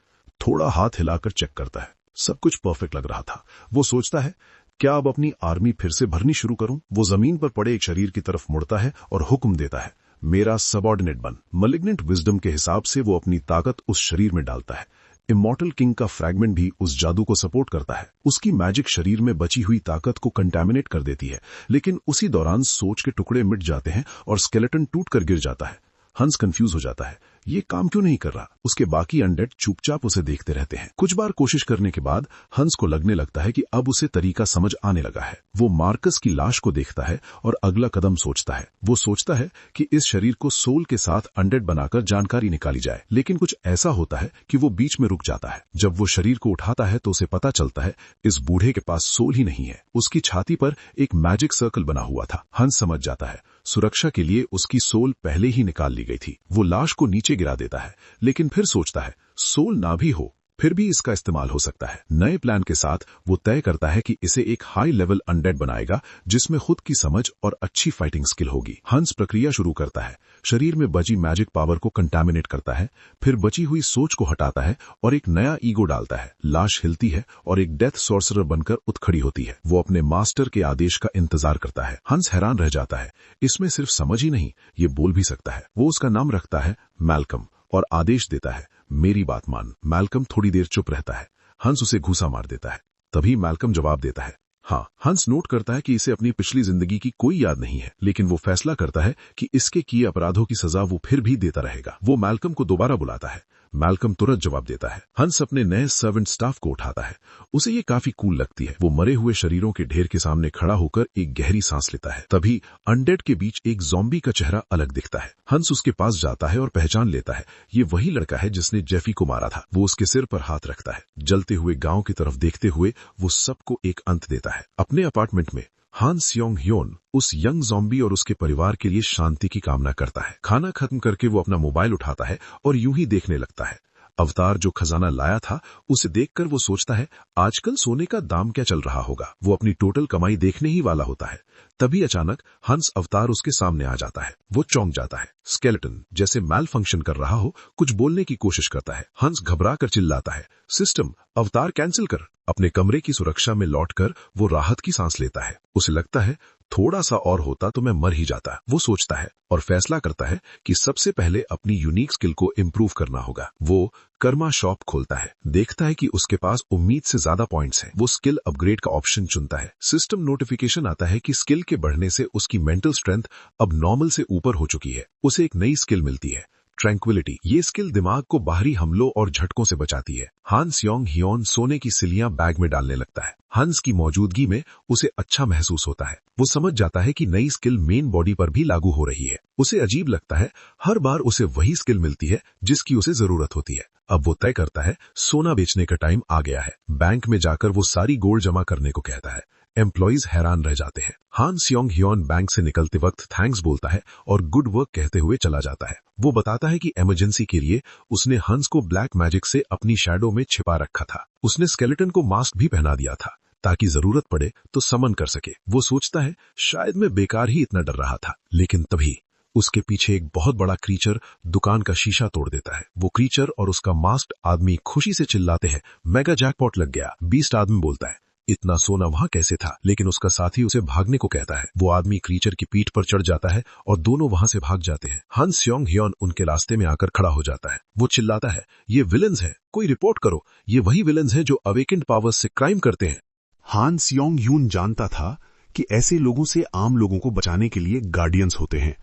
थोड़ा हाथ हिलाकर चेक करता है, सब कुछ परफेक्ट लग रहा था। वो सोचता है, क्या अब अपनी आर्मी फिर से भरनी शुरू करूं? वो जमीन पर पड़े एक शरीर की तरफ मुड़ता है और हुक्म देता है, मेरा सबऑर्डिनेट बन। मलिग्नेंट विजडम के हिसाब से वो अपनी ताकत उस शरीर में डालता है। इमॉर्टल किंग का फ्रैगमेंट भी उस जादू को सपोर्ट करता है। उसकी मैजिक शरीर में बची हुई ताकत को कंटामिनेट कर देती है, लेकिन उसी दौरान सोच के टुकड़े मिट जाते हैं और स्केलेटन टूटकर गिर जाता है। हंस कंफ्यूज हो जाता है, ये काम क्यों नहीं कर रहा? उसके बाकी अनडेड चुपचाप उसे देखते रहते हैं। कुछ बार कोशिश करने के बाद हंस को लगने लगता है कि अब उसे तरीका समझ आने लगा है। वो मार्कस की लाश को देखता है और अगला कदम सोचता है। वो सोचता है कि इस शरीर को सोल के साथ अनडेड बनाकर जानकारी निकाली जाए, लेकिन कुछ ऐसा होता है कि वो बीच में रुक जाता है। जब वो शरीर को उठाता है तो उसे पता चलता है इस बूढ़े के पास सोल ही नहीं है। उसकी छाती पर एक मैजिक सर्कल बना हुआ था। हंस समझ जाता है, सुरक्षा के लिए उसकी सोल पहले ही निकाल ली गई थी। वो लाश को नीचे गिरा देता है, लेकिन फिर सोचता है, सोल ना भी हो फिर भी इसका इस्तेमाल हो सकता है। नए प्लान के साथ वो तय करता है कि इसे एक हाई लेवल अनडेड बनाएगा जिसमें खुद की समझ और अच्छी फाइटिंग स्किल होगी। हंस प्रक्रिया शुरू करता है, शरीर में बची मैजिक पावर को कंटामिनेट करता है, फिर बची हुई सोच को हटाता है और एक नया ईगो डालता है। लाश हिलती है और एक डेथ सॉर्सरर बनकर उठ खड़ी होती है। वो अपने मास्टर के आदेश का इंतजार करता है। हंस हैरान रह जाता है, इसमें सिर्फ समझ ही नहीं, ये बोल भी सकता है। वो उसका नाम रखता है मैल्कम और आदेश देता है, मेरी बात मान। मैल्कम थोड़ी देर चुप रहता है। हंस उसे घूसा मार देता है। तभी मैल्कम जवाब देता है, हाँ। हंस नोट करता है कि इसे अपनी पिछली जिंदगी की कोई याद नहीं है, लेकिन वो फैसला करता है कि इसके किए अपराधों की सजा वो फिर भी देता रहेगा। वो मैल्कम को दोबारा बुलाता है। मैल्कम तुरंत जवाब देता है। हंस अपने नए सर्वेंट स्टाफ को उठाता है। उसे ये काफी कूल लगती है। वो मरे हुए शरीरों के ढेर के सामने खड़ा होकर एक गहरी सांस लेता है। तभी अनडेड के बीच एक ज़ॉम्बी का चेहरा अलग दिखता है। हंस उसके पास जाता है और पहचान लेता है, ये वही लड़का है जिसने जेफी को मारा था। वो उसके सिर पर हाथ रखता है। जलते हुए गांव की तरफ देखते हुए वो सबको एक अंत देता है। अपने अपार्टमेंट में हान सियोंग ह्योन उस यंग ज़ॉम्बी और उसके परिवार के लिए शांति की कामना करता है। खाना खत्म करके वो अपना मोबाइल उठाता है और यूं ही देखने लगता है। अवतार जो खजाना लाया था उसे देखकर वो सोचता है, आजकल सोने का दाम क्या चल रहा होगा। वो अपनी टोटल कमाई देखने ही वाला होता है। तभी अचानक हंस अवतार उसके सामने आ जाता है। वो चौंक जाता है। स्केलेटन जैसे मैल फंक्शन कर रहा हो, कुछ बोलने की कोशिश करता है। हंस घबरा कर चिल्लाता है, सिस्टम, अवतार कैंसिल कर। अपने कमरे की सुरक्षा में लौटकर वो राहत की सांस लेता है। उसे लगता है, थोड़ा सा और होता तो मैं मर ही जाता। वो सोचता है और फैसला करता है कि सबसे पहले अपनी यूनिक स्किल को इम्प्रूव करना होगा। वो कर्मा शॉप खोलता है। देखता है कि उसके पास उम्मीद से ज्यादा पॉइंट्स हैं। वो स्किल अपग्रेड का ऑप्शन चुनता है। सिस्टम नोटिफिकेशन आता है कि स्किल के बढ़ने से उसकी मेंटल स्ट्रेंथ अब नॉर्मल से ऊपर हो चुकी है। उसे एक नई स्किल मिलती है, ट्रैंक्विलिटी। ये स्किल दिमाग को बाहरी हमलों और झटकों से बचाती है। हान सियोंग ह्योन सोने की सिलियां बैग में डालने लगता है। हंस की मौजूदगी में उसे अच्छा महसूस होता है। वो समझ जाता है कि नई स्किल मेन बॉडी पर भी लागू हो रही है। उसे अजीब लगता है, हर बार उसे वही स्किल मिलती है जिसकी उसे जरूरत होती है। अब वो तय करता है, सोना बेचने का टाइम आ गया है। बैंक में जाकर वो सारी गोल्ड जमा करने को कहता है। एम्प्लॉइज हैरान रह जाते हैं। हान सियोंग ह्योन बैंक से निकलते वक्त थैंक्स बोलता है और गुड वर्क कहते हुए चला जाता है। वो बताता है कि इमरजेंसी के लिए उसने हंस को ब्लैक मैजिक से अपनी शैडो में छिपा रखा था। उसने स्केलेटन को मास्क भी पहना दिया था ताकि जरूरत पड़े तो समन कर सके। वो सोचता है, शायद मैं बेकार ही इतना डर रहा था। लेकिन तभी उसके पीछे एक बहुत बड़ा क्रीचर दुकान का शीशा तोड़ देता है। वो क्रीचर और उसका मास्क्ड आदमी खुशी से चिल्लाते हैं, मेगा जैकपॉट लग गया। बीस्ट आदमी बोलता है, इतना सोना वहां कैसे था, लेकिन उसका साथी उसे भागने को कहता है। वो आदमी क्रीचर की पीठ पर चढ़ जाता है और दोनों वहां से भाग जाते हैं। हान स्योंग ह्योन उनके रास्ते में आकर खड़ा हो जाता है। वो चिल्लाता है, ये विलन्स हैं, कोई रिपोर्ट करो। ये वही विलन्स हैं जो अवेकेंड पावर्स से क्राइम करते हैं। हान स्योंग ह्यून जानता था कि ऐसे लोगों से आम लोगों को बचाने के लिए गार्डियंस होते हैं,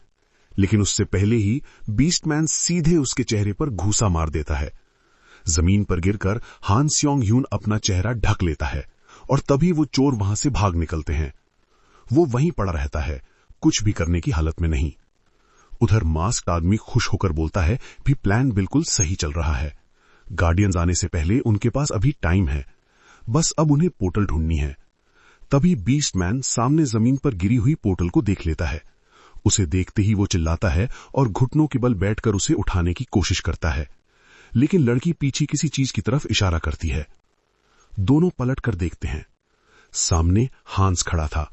लेकिन उससे पहले ही बीस्टमैन सीधे उसके चेहरे पर घूसा मार देता है। जमीन पर गिरकर हान स्योंग ह्यून अपना चेहरा ढक लेता है और तभी वो चोर वहां से भाग निकलते हैं। वो वहीं पड़ा रहता है, कुछ भी करने की हालत में नहीं। उधर मास्क्ड आदमी खुश होकर बोलता है भी प्लान बिल्कुल सही चल रहा है। गार्डियंस आने से पहले उनके पास अभी टाइम है, बस अब उन्हें पोर्टल ढूंढनी है। तभी बीस्टमैन सामने जमीन पर गिरी हुई पोर्टल को देख लेता है। उसे देखते ही वो चिल्लाता है और घुटनों के बल बैठकर उसे उठाने की कोशिश करता है, लेकिन लड़की पीछे किसी चीज की तरफ इशारा करती है। दोनों पलट कर देखते हैं। सामने हांस खड़ा था।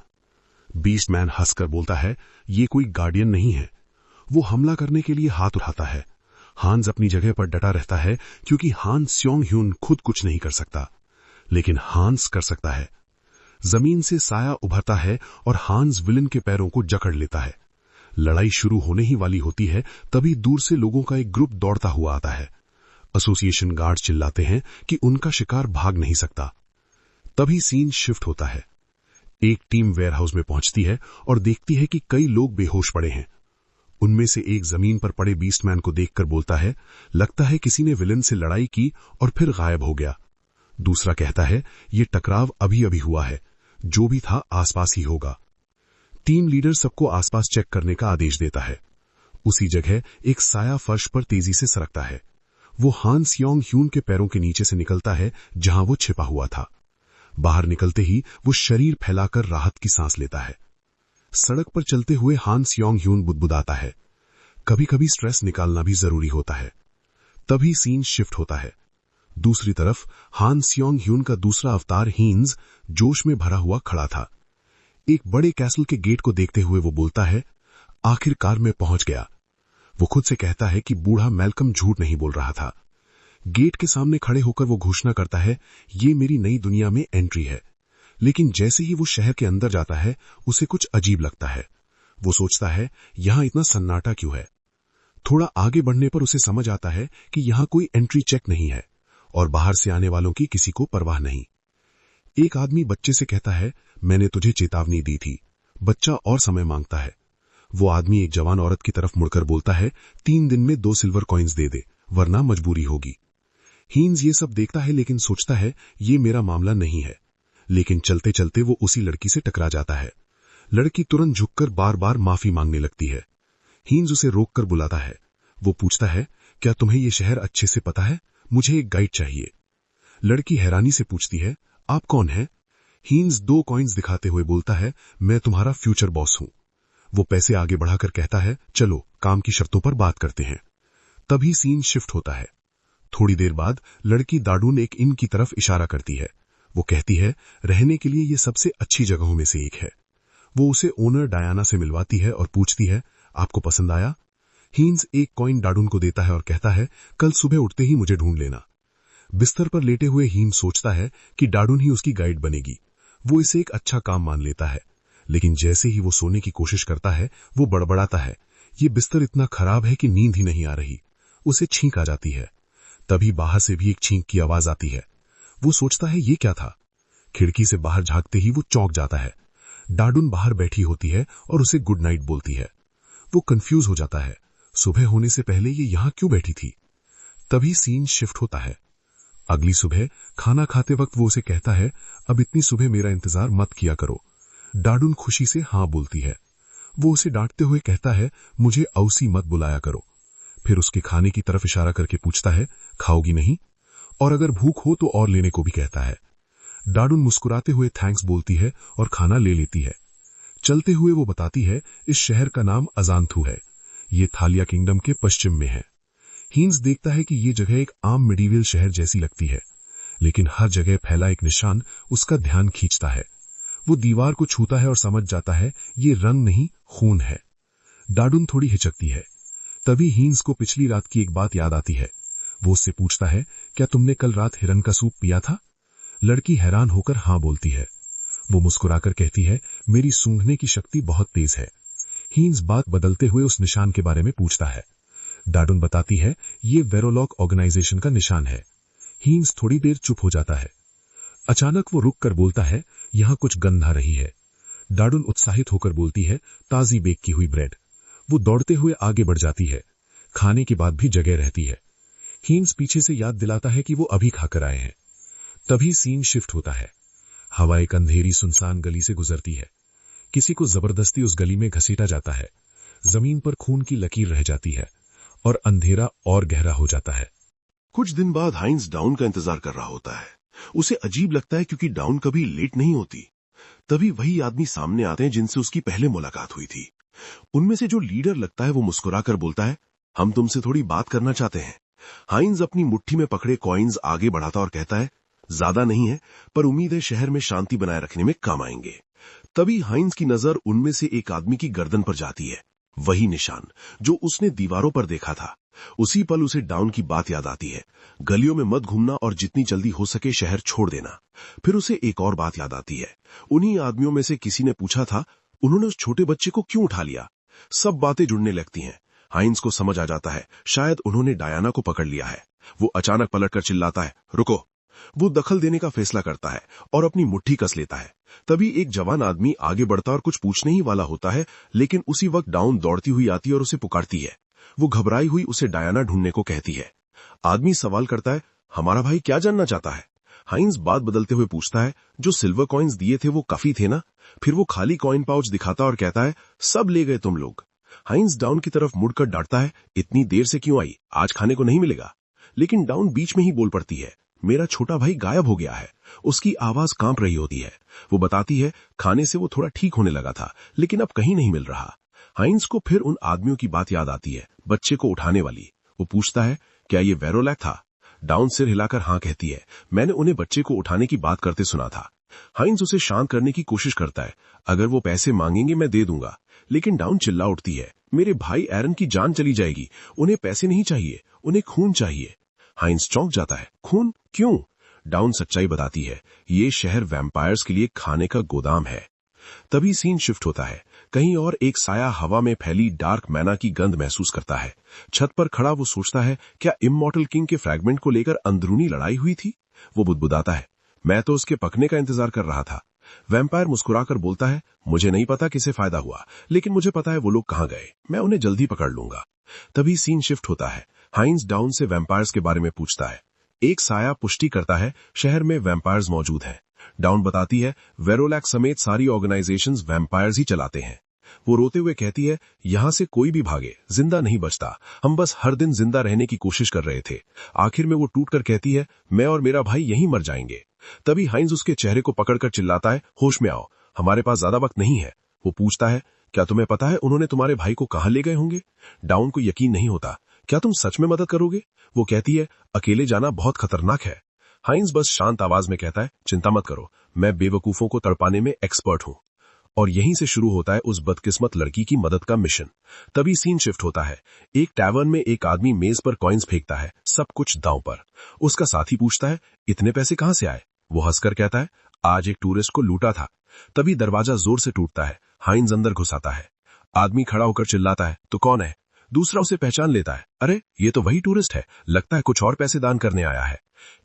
बीस्टमैन हंसकर बोलता है, ये कोई गार्डियन नहीं है। वो हमला करने के लिए हाथ उठाता है। हांस अपनी जगह पर डटा रहता है क्योंकि हान स्योंग ह्यून खुद कुछ नहीं कर सकता, लेकिन हांस कर सकता है। जमीन से साया उभरता है और हांस विलन के पैरों को जकड़ लेता है। लड़ाई शुरू होने ही वाली होती है, तभी दूर से लोगों का एक ग्रुप दौड़ता हुआ आता है। एसोसिएशन गार्ड चिल्लाते हैं कि उनका शिकार भाग नहीं सकता। तभी सीन शिफ्ट होता है। एक टीम वेयरहाउस में पहुंचती है और देखती है कि कई लोग बेहोश पड़े हैं। उनमें से एक जमीन पर पड़े बीस्टमैन को देखकर बोलता है, लगता है किसी ने विलन से लड़ाई की और फिर गायब हो गया। दूसरा कहता है, ये टकराव अभी अभी हुआ है, जो भी था आसपास ही होगा। टीम लीडर सबको आसपास चेक करने का आदेश देता है। उसी जगह एक साया फर्श पर तेजी से सरकता है। वो हान स्योंग ह्यून के पैरों के नीचे से निकलता है जहां वो छिपा हुआ था। बाहर निकलते ही वो शरीर फैलाकर राहत की सांस लेता है। सड़क पर चलते हुए हान स्योंग ह्यून बुदबुदाता है, कभी कभी स्ट्रेस निकालना भी जरूरी होता है। तभी सीन शिफ्ट होता है। दूसरी तरफ हान स्योंग ह्यून का दूसरा अवतार हीन्स जोश में भरा हुआ खड़ा था। एक बड़े कैसल के गेट को देखते हुए वो बोलता है, आखिरकार मैं पहुंच गया। वो खुद से कहता है कि बूढ़ा मैल्कम झूठ नहीं बोल रहा था। गेट के सामने खड़े होकर वो घोषणा करता है, ये मेरी नई दुनिया में एंट्री है। लेकिन जैसे ही वो शहर के अंदर जाता है, उसे कुछ अजीब लगता है। वो सोचता है, यहां इतना सन्नाटा क्यों है। थोड़ा आगे बढ़ने पर उसे समझ आता है कि यहां कोई एंट्री चेक नहीं है और बाहर से आने वालों की किसी को परवाह नहीं। एक आदमी बच्चे से कहता है, मैंने तुझे चेतावनी दी थी। बच्चा और समय मांगता है। वो आदमी एक जवान औरत की तरफ मुड़कर बोलता है, 3 दिन में 2 सिल्वर कॉइन्स दे दे, वरना मजबूरी होगी। हीन्स ये सब देखता है लेकिन सोचता है, ये मेरा मामला नहीं है। लेकिन चलते चलते वो उसी लड़की से टकरा जाता है। लड़की तुरंत झुककर बार बार माफी मांगने लगती है। हीन्स उसे रोककर बुलाता है। वो पूछता है, क्या तुम्हें ये शहर अच्छे से पता है? मुझे एक गाइड चाहिए। लड़की हैरानी से पूछती है, आप कौन हैं? हीन्स 2 कॉइन्स दिखाते हुए बोलता है, मैं तुम्हारा फ्यूचर बॉस हूं। वो पैसे आगे बढ़ाकर कहता है, चलो काम की शर्तों पर बात करते हैं। तभी सीन शिफ्ट होता है। थोड़ी देर बाद लड़की दाडून एक इन की तरफ इशारा करती है। वो कहती है, रहने के लिए ये सबसे अच्छी जगहों में से एक है। वो उसे ओनर डायना से मिलवाती है और पूछती है, आपको पसंद आया? हीन्स एक कॉइन डाडून को देता है और कहता है, कल सुबह उठते ही मुझे ढूंढ लेना। बिस्तर पर लेटे हुए हीन्स सोचता है कि डाडून ही उसकी गाइड बनेगी। वो इसे एक अच्छा काम मान लेता है, लेकिन जैसे ही वो सोने की कोशिश करता है, वो बड़बड़ाता है, ये बिस्तर इतना खराब है कि नींद ही नहीं आ रही। उसे छींक आ जाती है। तभी बाहर से भी एक छींक की आवाज आती है। वो सोचता है, ये क्या था। खिड़की से बाहर झांकते ही वो चौंक जाता है। डाडून बाहर बैठी होती है और उसे गुड नाइट बोलती है। वो कंफ्यूज हो जाता है, सुबह होने से पहले ये यहां क्यों बैठी थी। तभी सीन शिफ्ट होता है। अगली सुबह खाना खाते वक्त वो उसे कहता है, अब इतनी सुबह मेरा इंतजार मत किया करो। डाडून खुशी से हाँ बोलती है। वो उसे डांटते हुए कहता है, मुझे औसी मत बुलाया करो। फिर उसके खाने की तरफ इशारा करके पूछता है, खाओगी नहीं? और अगर भूख हो तो और लेने को भी कहता है। डाडून मुस्कुराते हुए थैंक्स बोलती है और खाना ले लेती है। चलते हुए वो बताती है, इस शहर का नाम अजांथू है। ये थालिया किंगडम के पश्चिम में है। हीन्स देखता है कि ये जगह एक आम मिडीवियल शहर जैसी लगती है, लेकिन हर जगह फैला एक निशान उसका ध्यान खींचता है। वो दीवार को छूता है और समझ जाता है, ये रंग नहीं, खून है। डाडून थोड़ी हिचकती है। तभी हीन्स को पिछली रात की एक बात याद आती है। वो उससे पूछता है, क्या तुमने कल रात हिरन का सूप पिया था? लड़की हैरान होकर हाँ बोलती है। वो मुस्कुराकर कहती है, मेरी सूंघने की शक्ति बहुत तेज है। हीन्स बात बदलते हुए उस निशान के बारे में पूछता है। डार्डन बताती है, ये वेरोलॉक ऑर्गेनाइजेशन का निशान है। हीन्स थोड़ी देर चुप हो जाता है। अचानक वो रुक कर बोलता है, यहाँ कुछ गंध आ रही है। डार्डन उत्साहित होकर बोलती है, ताजी बेक की हुई ब्रेड। वो दौड़ते हुए आगे बढ़ जाती है। खाने के बाद भी जगह रहती है। हीन्स पीछे से याद दिलाता है कि वो अभी खाकर आए हैं। तभी सीन शिफ्ट होता है। हवा एक अंधेरी सुनसान गली से गुजरती है। किसी को जबरदस्ती उस गली में घसीटा जाता है। जमीन पर खून की लकीर रह जाती है और अंधेरा और गहरा हो जाता है। कुछ दिन बाद हाइंस डाउन का इंतजार कर रहा होता है। उसे अजीब लगता है क्योंकि डाउन कभी लेट नहीं होती। तभी वही आदमी सामने आते हैं जिनसे उसकी पहले मुलाकात हुई थी। उनमें से जो लीडर लगता है वो मुस्कुराकर बोलता है, हम तुमसे थोड़ी बात करना चाहते हैं। हाइंस अपनी मुट्ठी में पकड़े कॉइन्स आगे बढ़ाता और कहता है, ज्यादा नहीं है, पर उम्मीद है शहर में शांति बनाए रखने में काम आएंगे। तभी हाइंस की नजर उनमें से एक आदमी की गर्दन पर जाती है। वही निशान जो उसने दीवारों पर देखा था। उसी पल उसे डाउन की बात याद आती है, गलियों में मत घूमना और जितनी जल्दी हो सके शहर छोड़ देना। फिर उसे एक और बात याद आती है। उन्हीं आदमियों में से किसी ने पूछा था, उन्होंने उस छोटे बच्चे को क्यों उठा लिया। सब बातें जुड़ने लगती हैं। हाइंस को समझ आ जाता है, शायद उन्होंने डायना को पकड़ लिया है। वो अचानक पलटकर चिल्लाता है, रुको। वो दखल देने का फैसला करता है और अपनी मुट्ठी कस लेता है। तभी एक जवान आदमी आगे बढ़ता और कुछ पूछने ही वाला होता है, लेकिन उसी वक्त डाउन दौड़ती हुई आती है और उसे पुकारती है। वो घबराई हुई उसे डायना ढूंढने को कहती है। आदमी सवाल करता है, हमारा भाई क्या जानना चाहता है। हाइंस बात बदलते हुए पूछता है, जो सिल्वर कॉइन्स दिए थे वो काफी थे ना। फिर वो खाली कॉइन पाउच दिखाता और कहता है, सब ले गए तुम लोग। हाइंस डाउन की तरफ मुड़कर डांटता है, इतनी देर से क्यों आई, आज खाने को नहीं मिलेगा। लेकिन डाउन बीच में ही बोल पड़ती है, मेरा छोटा भाई गायब हो गया है। उसकी आवाज कांप रही होती है। वो बताती है, खाने से वो थोड़ा ठीक होने लगा था, लेकिन अब कहीं नहीं मिल रहा। हाइंस को फिर उन आदमियों की बात याद आती है, बच्चे को उठाने वाली। वो पूछता है, क्या ये वेरोलैक था। डाउन सिर हिलाकर हाँ कहती है, मैंने उन्हें बच्चे को उठाने की बात करते सुना था। हाइंस उसे शांत करने की कोशिश करता है, अगर वो पैसे मांगेंगे मैं दे दूंगा। लेकिन डाउन चिल्ला उठती है, मेरे भाई एरन की जान चली जाएगी। उन्हें पैसे नहीं चाहिए, उन्हें खून चाहिए। हाइंस चौंक जाता है, खून क्यों। डाउन सच्चाई बताती है, ये शहर वैम्पायर्स के लिए खाने का गोदाम है। तभी सीन शिफ्ट होता है। कहीं और एक साया हवा में फैली डार्क मैना की गंध महसूस करता है। छत पर खड़ा वो सोचता है, क्या इमॉर्टल किंग के फ्रैगमेंट को लेकर अंदरूनी लड़ाई हुई थी। वो बुदबुदाता है, मैं तो उसके पकने का इंतजार कर रहा था। वैम्पायर मुस्कुराकर बोलता है, मुझे नहीं पता किसे फायदा हुआ, लेकिन मुझे पता है वो लोग कहां गए। मैं उन्हें जल्दी पकड़ लूंगा। तभी सीन शिफ्ट होता है। हाइंस डाउन से वैम्पायर्स के बारे में पूछता है। एक साया पुष्टि करता है, शहर में वैम्पायर्स मौजूद हैं। डाउन बताती है, वेरोलैक समेत सारी ऑर्गेनाइजेशंस वैम्पायर्स ही चलाते हैं। वो रोते हुए कहती है, यहां से कोई भी भागे जिंदा नहीं बचता। हम बस हर दिन जिंदा रहने की कोशिश कर रहे थे। आखिर में वो टूटकर कहती है, मैं और मेरा भाई यहीं मर जाएंगे। तभी हाइंस उसके चेहरे को पकड़कर चिल्लाता है, होश में आओ, हमारे पास ज्यादा वक्त नहीं है। वो पूछता है, क्या तुम्हें पता है उन्होंने तुम्हारे भाई को कहां ले गए होंगे। डाउन को यकीन नहीं होता, क्या तुम सच में मदद करोगे। वो कहती है, अकेले जाना बहुत खतरनाक है। हाइंस बस शांत आवाज में कहता है, चिंता मत करो, मैं बेवकूफों को तड़पाने में एक्सपर्ट हूं। और यहीं से शुरू होता है उस बदकिस्मत लड़की की मदद का मिशन। तभी सीन शिफ्ट होता है। एक टैवर्न में एक आदमी मेज पर कॉइन्स फेंकता है, सब कुछ दांव पर। उसका साथी पूछता है, इतने पैसे कहां से आए। वो हंसकर कहता है, आज एक टूरिस्ट को लूटा था। तभी दरवाजा जोर से टूटता है। हाइंस अंदर घुसाता है। आदमी खड़ा होकर चिल्लाता है, तो कौन है। दूसरा उसे पहचान लेता है, अरे ये तो वही टूरिस्ट है, लगता है कुछ और पैसे दान करने आया है।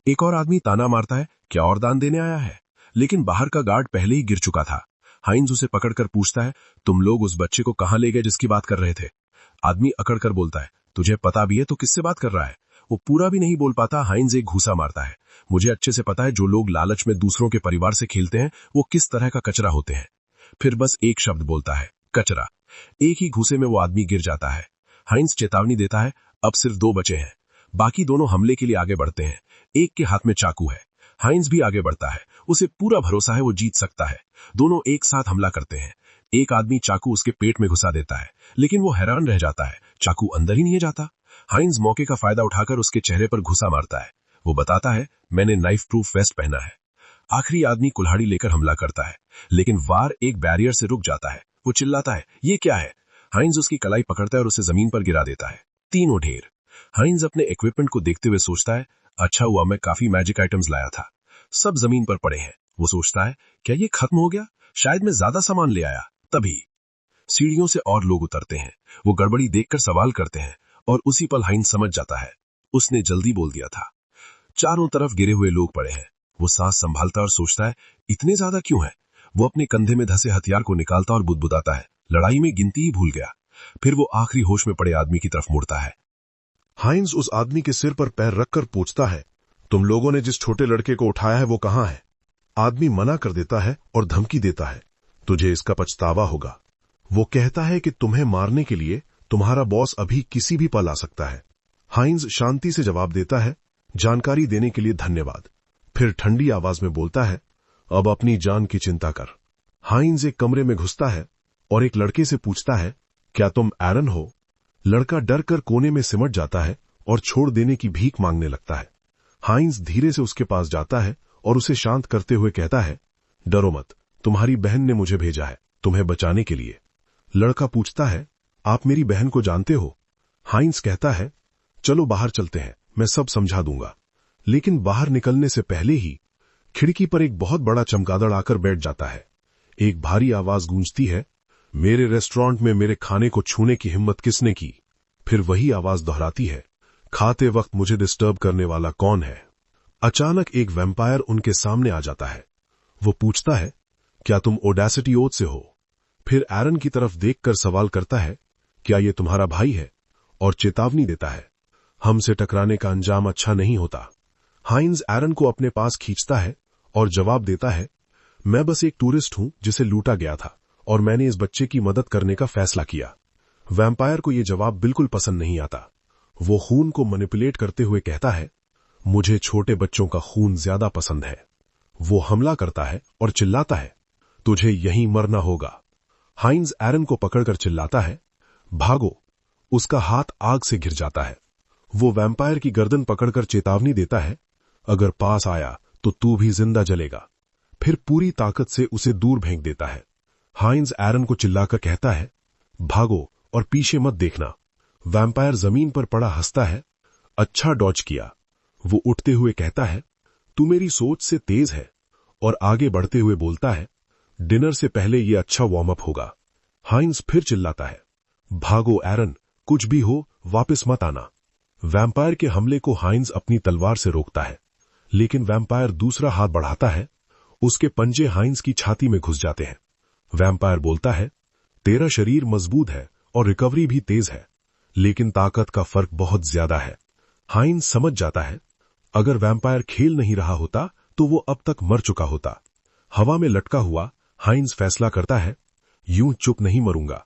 एक और आदमी ताना मारता है, क्या और दान देने आया है। लेकिन बाहर का गार्ड पहले ही गिर चुका था। हाइंस उसे पकड़कर पूछता है, तुम लोग उस बच्चे को कहां ले गए जिसकी बात कर रहे थे। आदमी अकड़कर बोलता है, तुझे पता भी है तो किससे बात कर रहा है। वो पूरा भी नहीं बोल पाता। हाइंस एक घूसा मारता है, मुझे अच्छे से पता है जो लोग लालच में दूसरों के परिवार से खेलते हैं वो किस तरह का कचरा होते हैं। फिर बस एक शब्द बोलता है, कचरा। एक ही घूसे में वो आदमी गिर जाता है। हाइंस चेतावनी देता है, अब सिर्फ 2 बचे हैं। बाकी दोनों हमले के लिए आगे बढ़ते हैं। एक के हाथ में चाकू है। हाइंस भी आगे बढ़ता है, उसे पूरा भरोसा है वो जीत सकता है। दोनों एक साथ हमला करते हैं। एक आदमी चाकू उसके पेट में घुसा देता है, लेकिन वो हैरान रह जाता है, चाकू अंदर ही नहीं जाता। हाइंस मौके का फायदा उठाकर उसके चेहरे पर घुसा मारता है। वो बताता है, मैंने नाइफ प्रूफ वेस्ट पहना है। आखिरी आदमी कुल्हाड़ी लेकर हमला करता है, लेकिन वार एक बैरियर से रुक जाता है। वो चिल्लाता है, ये क्या है। हाइंस उसकी कलाई पकड़ता है और उसे जमीन पर गिरा देता है। तीनों ढेर। हाइंस अपने इक्विपमेंट को देखते हुए सोचता है, अच्छा हुआ मैं काफी मैजिक आइटम्स लाया था। सब जमीन पर पड़े हैं। वो सोचता है, क्या ये खत्म हो गया? शायद मैं ज्यादा सामान ले आया। तभी सीढ़ियों से और लोग उतरते हैं। वो गड़बड़ी देखकर सवाल करते हैं और उसी पल हाइंज समझ जाता है, उसने जल्दी बोल दिया था। चारों तरफ गिरे हुए लोग पड़े हैं। वो सांस संभालता और सोचता है, इतने ज्यादा क्यों है? वो अपने कंधे में धंसे हथियार को निकालता और बुदबुदाता है, लड़ाई में गिनती ही भूल गया। फिर वो आखिरी होश में पड़े आदमी की तरफ मुड़ता है। हाइंज उस आदमी के सिर पर पैर रखकर पूछता है, तुम लोगों ने जिस छोटे लड़के को उठाया है वो कहां है? आदमी मना कर देता है और धमकी देता है, तुझे इसका पछतावा होगा। वो कहता है कि तुम्हें मारने के लिए तुम्हारा बॉस अभी किसी भी पल आ सकता है। हाइंज शांति से जवाब देता है, जानकारी देने के लिए धन्यवाद। फिर ठंडी आवाज में बोलता है, अब अपनी जान की चिंता कर। हाइंज एक कमरे में घुसता है और एक लड़के से पूछता है, क्या तुम एरन हो? लड़का डर कर कोने में सिमट जाता है और छोड़ देने की भीख मांगने लगता है। हाइंज धीरे से उसके पास जाता है और उसे शांत करते हुए कहता है, डरो मत, तुम्हारी बहन ने मुझे भेजा है तुम्हें बचाने के लिए। लड़का पूछता है, आप मेरी बहन को जानते हो? हाइंज कहता है, चलो बाहर चलते हैं, मैं सब समझा दूंगा। लेकिन बाहर निकलने से पहले ही खिड़की पर एक बहुत बड़ा चमगादड़ आकर बैठ जाता है। एक भारी आवाज गूंजती है, मेरे रेस्टोरेंट में मेरे खाने को छूने की हिम्मत किसने की? फिर वही आवाज दोहराती है, खाते वक्त मुझे डिस्टर्ब करने वाला कौन है? अचानक एक वैम्पायर उनके सामने आ जाता है। वो पूछता है, क्या तुम ओडेसिटी ओथ से हो? फिर एरन की तरफ देखकर सवाल करता है, क्या ये तुम्हारा भाई है? और चेतावनी देता है, हमसे टकराने का अंजाम अच्छा नहीं होता। हाइंज एरन को अपने पास खींचता है और जवाब देता है, मैं बस एक टूरिस्ट हूं जिसे लूटा गया था और मैंने इस बच्चे की मदद करने का फैसला किया। वैम्पायर को यह जवाब बिल्कुल पसंद नहीं आता। वो खून को मैनिपुलेट करते हुए कहता है, मुझे छोटे बच्चों का खून ज्यादा पसंद है। वो हमला करता है और चिल्लाता है, तुझे यहीं मरना होगा। हाइंज एरन को पकड़कर चिल्लाता है, भागो। उसका हाथ आग से घिर जाता है। वो वैम्पायर की गर्दन पकड़कर चेतावनी देता है, अगर पास आया तो तू भी जिंदा जलेगा। फिर पूरी ताकत से उसे दूर फेंक देता है। हाइंज एरन को चिल्लाकर कहता है, भागो और पीछे मत देखना। वैम्पायर जमीन पर पड़ा हंसता है, अच्छा डॉज किया। वो उठते हुए कहता है, तू मेरी सोच से तेज है, और आगे बढ़ते हुए बोलता है, डिनर से पहले ये अच्छा वार्म अप होगा। हाइंज फिर चिल्लाता है, भागो एरन, कुछ भी हो वापस मत आना। वैम्पायर के हमले को हाइंज अपनी तलवार से रोकता है, लेकिन वैम्पायर दूसरा हाथ बढ़ाता है। उसके पंजे हाइंज की छाती में घुस जाते हैं। वैम्पायर बोलता है, तेरा शरीर मजबूत है और रिकवरी भी तेज है, लेकिन ताकत का फर्क बहुत ज्यादा है। हाइंज समझ जाता है, अगर वैम्पायर खेल नहीं रहा होता तो वो अब तक मर चुका होता। हवा में लटका हुआ हाइंज फैसला करता है, यूं चुप नहीं मरूंगा।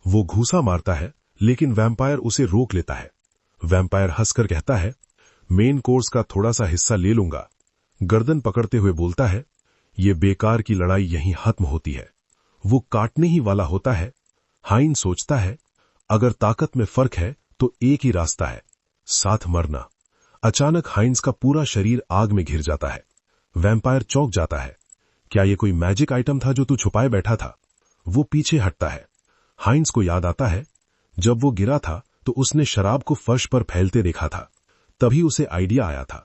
वो घूसा मारता है, लेकिन वैम्पायर उसे रोक लेता है। वैम्पायर हंसकर कहता है, मेन कोर्स का थोड़ा सा हिस्सा ले लूंगा। गर्दन पकड़ते हुए बोलता है, ये बेकार की लड़ाई यहीं खत्म होती है। वो काटने ही वाला होता है। हाइंज सोचता है, अगर ताकत में फर्क है तो एक ही रास्ता है, साथ मरना। अचानक हाइंज का पूरा शरीर आग में घिर जाता है। वैम्पायर चौंक जाता है, क्या ये कोई मैजिक आइटम था जो तू छुपाए बैठा था? वो पीछे हटता है। हाइंज को याद आता है, जब वो गिरा था तो उसने शराब को फर्श पर फैलते देखा था, तभी उसे आइडिया आया था।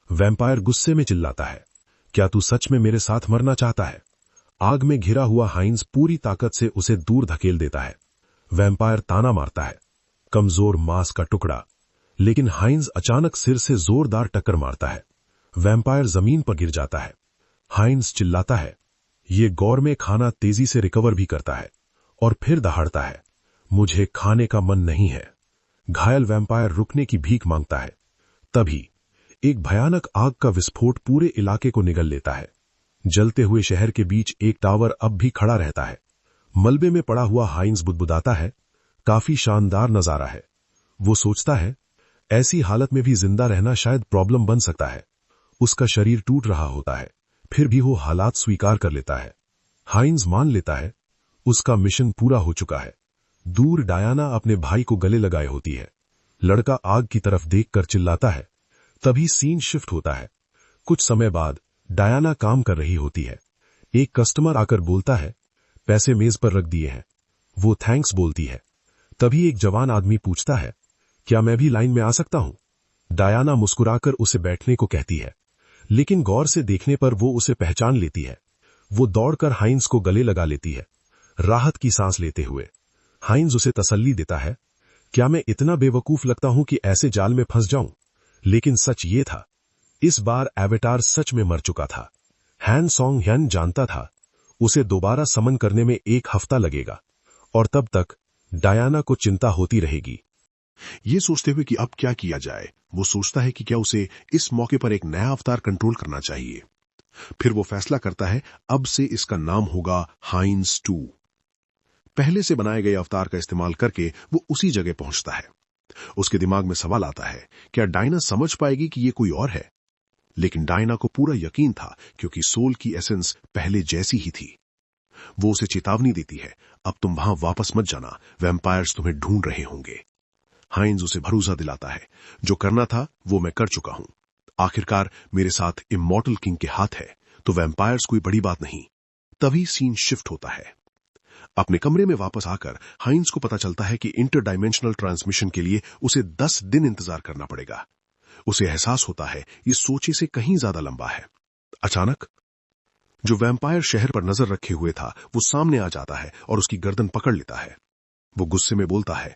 वैम्पायर गुस्से में चिल्लाता है, क्या तू सच में मेरे साथ मरना चाहता है? आग में घिरा हुआ हाइंज पूरी ताकत से उसे दूर धकेल देता है। वैम्पायर ताना मारता है, कमजोर मांस का टुकड़ा। लेकिन हाइंज अचानक सिर से जोरदार टक्कर मारता है। वैम्पायर जमीन पर गिर जाता है। हाइंज चिल्लाता है, ये गौरमे खाना तेजी से रिकवर भी करता है, और फिर दहाड़ता है, मुझे खाने का मन नहीं है। घायल वैम्पायर रुकने की भीख मांगता है। तभी एक भयानक आग का विस्फोट पूरे इलाके को निगल लेता है। जलते हुए शहर के बीच एक टावर अब भी खड़ा रहता है। मलबे में पड़ा हुआ हाइंज बुदबुदाता है, काफी शानदार नजारा है। वो सोचता है, ऐसी हालत में भी जिंदा रहना शायद प्रॉब्लम बन सकता है। उसका शरीर टूट रहा होता है, फिर भी वो हालात स्वीकार कर लेता है। हाइंज मान लेता है, उसका मिशन पूरा हो चुका है। दूर डायाना अपने भाई को गले लगाए होती है। लड़का आग की तरफ देखकर चिल्लाता है। तभी सीन शिफ्ट होता है। कुछ समय बाद डायाना काम कर रही होती है। एक कस्टमर आकर बोलता है, पैसे मेज पर रख दिए हैं। वो थैंक्स बोलती है। तभी एक जवान आदमी पूछता है, क्या मैं भी लाइन में आ सकता हूं? डायाना मुस्कुराकर उसे बैठने को कहती है, लेकिन गौर से देखने पर वो उसे पहचान लेती है। वो दौड़कर हाइंस को गले लगा लेती है, राहत की सांस लेते हुए। हाइंस उसे तसल्ली देता है, क्या मैं इतना बेवकूफ लगता हूं कि ऐसे जाल में फंस जाऊं? लेकिन सच ये था, इस बार एवेटार सच में मर चुका था। हैन सॉन्ग ह्यन जानता था उसे दोबारा समन करने में 1 हफ्ता लगेगा, और तब तक डायना को चिंता होती रहेगी। ये सोचते हुए कि अब क्या किया जाए, वो सोचता है कि क्या उसे इस मौके पर एक नया अवतार कंट्रोल करना चाहिए। फिर वो फैसला करता है, अब से इसका नाम होगा हाइंस 2। पहले से बनाए गए अवतार का इस्तेमाल करके वो उसी जगह पहुंचता है। उसके दिमाग में सवाल आता है, क्या डायना समझ पाएगी कि ये कोई और है? लेकिन डायना को पूरा यकीन था, क्योंकि सोल की एसेंस पहले जैसी ही थी। वो उसे चेतावनी देती है, अब तुम वहां वापस मत जाना, वैम्पायर्स तुम्हें ढूंढ रहे होंगे। हाइंस उसे भरोसा दिलाता है, जो करना था वो मैं कर चुका हूं। आखिरकार मेरे साथ इमॉर्टल किंग के हाथ है, तो वैम्पायर्स कोई बड़ी बात नहीं। तभी सीन शिफ्ट होता है। अपने कमरे में वापस आकर हाइंस को पता चलता है कि इंटरडायमेंशनल ट्रांसमिशन के लिए उसे 10 दिन इंतजार करना पड़ेगा। उसे एहसास होता है ये सोचे से कहीं ज्यादा लंबा है। अचानक जो वैम्पायर शहर पर नजर रखे हुए था वो सामने आ जाता है और उसकी गर्दन पकड़ लेता है। वो गुस्से में बोलता है,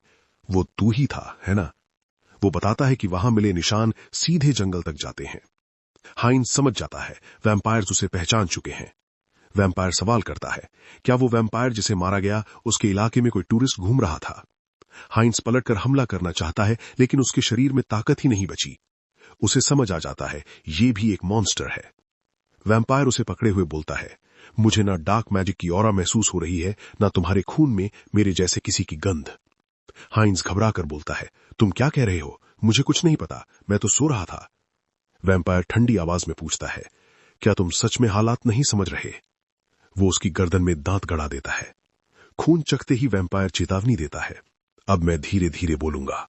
वो तू ही था, है ना? वो बताता है कि वहां मिले निशान सीधे जंगल तक जाते हैं। हाइंस समझ जाता है वैम्पायर्स उसे पहचान चुके हैं। वैम्पायर सवाल करता है, क्या वो वैम्पायर जिसे मारा गया उसके इलाके में कोई टूरिस्ट घूम रहा था? हाइंस पलटकर हमला करना चाहता है, लेकिन उसके शरीर में ताकत ही नहीं बची। उसे समझ आ जाता है ये भी एक मॉन्स्टर है। वैम्पायर उसे पकड़े हुए बोलता है, मुझे ना डार्क मैजिक की ऑरा महसूस हो रही है, ना तुम्हारे खून में मेरे जैसे किसी की गंध। हाइंस घबरा कर बोलता है, तुम क्या कह रहे हो? मुझे कुछ नहीं पता, मैं तो सो रहा था। वैम्पायर ठंडी आवाज में पूछता है, क्या तुम सच में हालात नहीं समझ रहे? वो उसकी गर्दन में दांत गड़ा देता है। खून चखते ही वैम्पायर चेतावनी देता है, अब मैं धीरे धीरे बोलूंगा।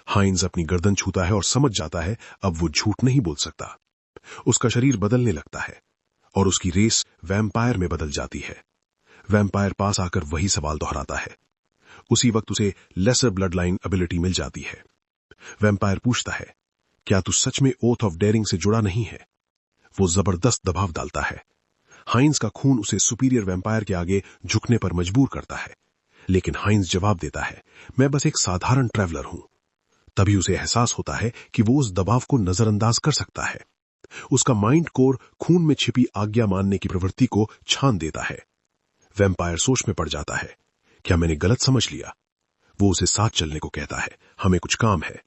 हाइंस अपनी गर्दन छूता है और समझ जाता है अब वो झूठ नहीं बोल सकता। उसका शरीर बदलने लगता है और उसकी रेस वैम्पायर में बदल जाती है। वैम्पायर पास आकर वही सवाल दोहराता है। उसी वक्त उसे लेसर ब्लड लाइन एबिलिटी मिल जाती है। वैम्पायर पूछता है, क्या तू सच में ओथ ऑफ डेयरिंग से जुड़ा नहीं है? वो जबरदस्त दबाव डालता है। हाइंस का खून उसे सुपीरियर वैम्पायर के आगे झुकने पर मजबूर करता है, लेकिन हाइंस जवाब देता है, मैं बस एक साधारण ट्रैवलर हूं। तभी उसे एहसास होता है कि वो उस दबाव को नजरअंदाज कर सकता है। उसका माइंड कोर खून में छिपी आज्ञा मानने की प्रवृत्ति को छान देता है। वैम्पायर सोच में पड़ जाता है, क्या मैंने गलत समझ लिया? वो उसे साथ चलने को कहता है, हमें कुछ काम है।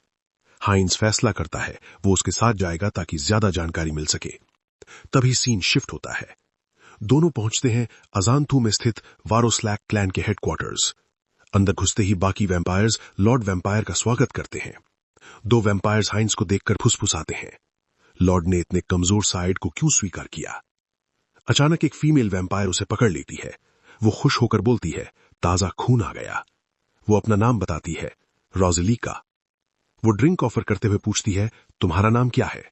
हाइंस फैसला करता है वो उसके साथ जाएगा ताकि ज्यादा जानकारी मिल सके। तभी सीन शिफ्ट होता है। दोनों पहुंचते हैं अजांथू में स्थित वारोस्लैक क्लैन के हेडक्वार्टर्स। अंदर घुसते ही बाकी वैम्पायर्स लॉर्ड वैम्पायर का स्वागत करते हैं। 2 वैम्पायर्स हाइंस को देखकर फुसफुसाते हैं, लॉर्ड ने इतने कमजोर साइड को क्यों स्वीकार किया? अचानक एक फीमेल वैम्पायर उसे पकड़ लेती है। वो खुश होकर बोलती है, ताजा खून आ गया। वो अपना नाम बताती है, रोजेलिका। वो ड्रिंक ऑफर करते हुए पूछती है, तुम्हारा नाम क्या है?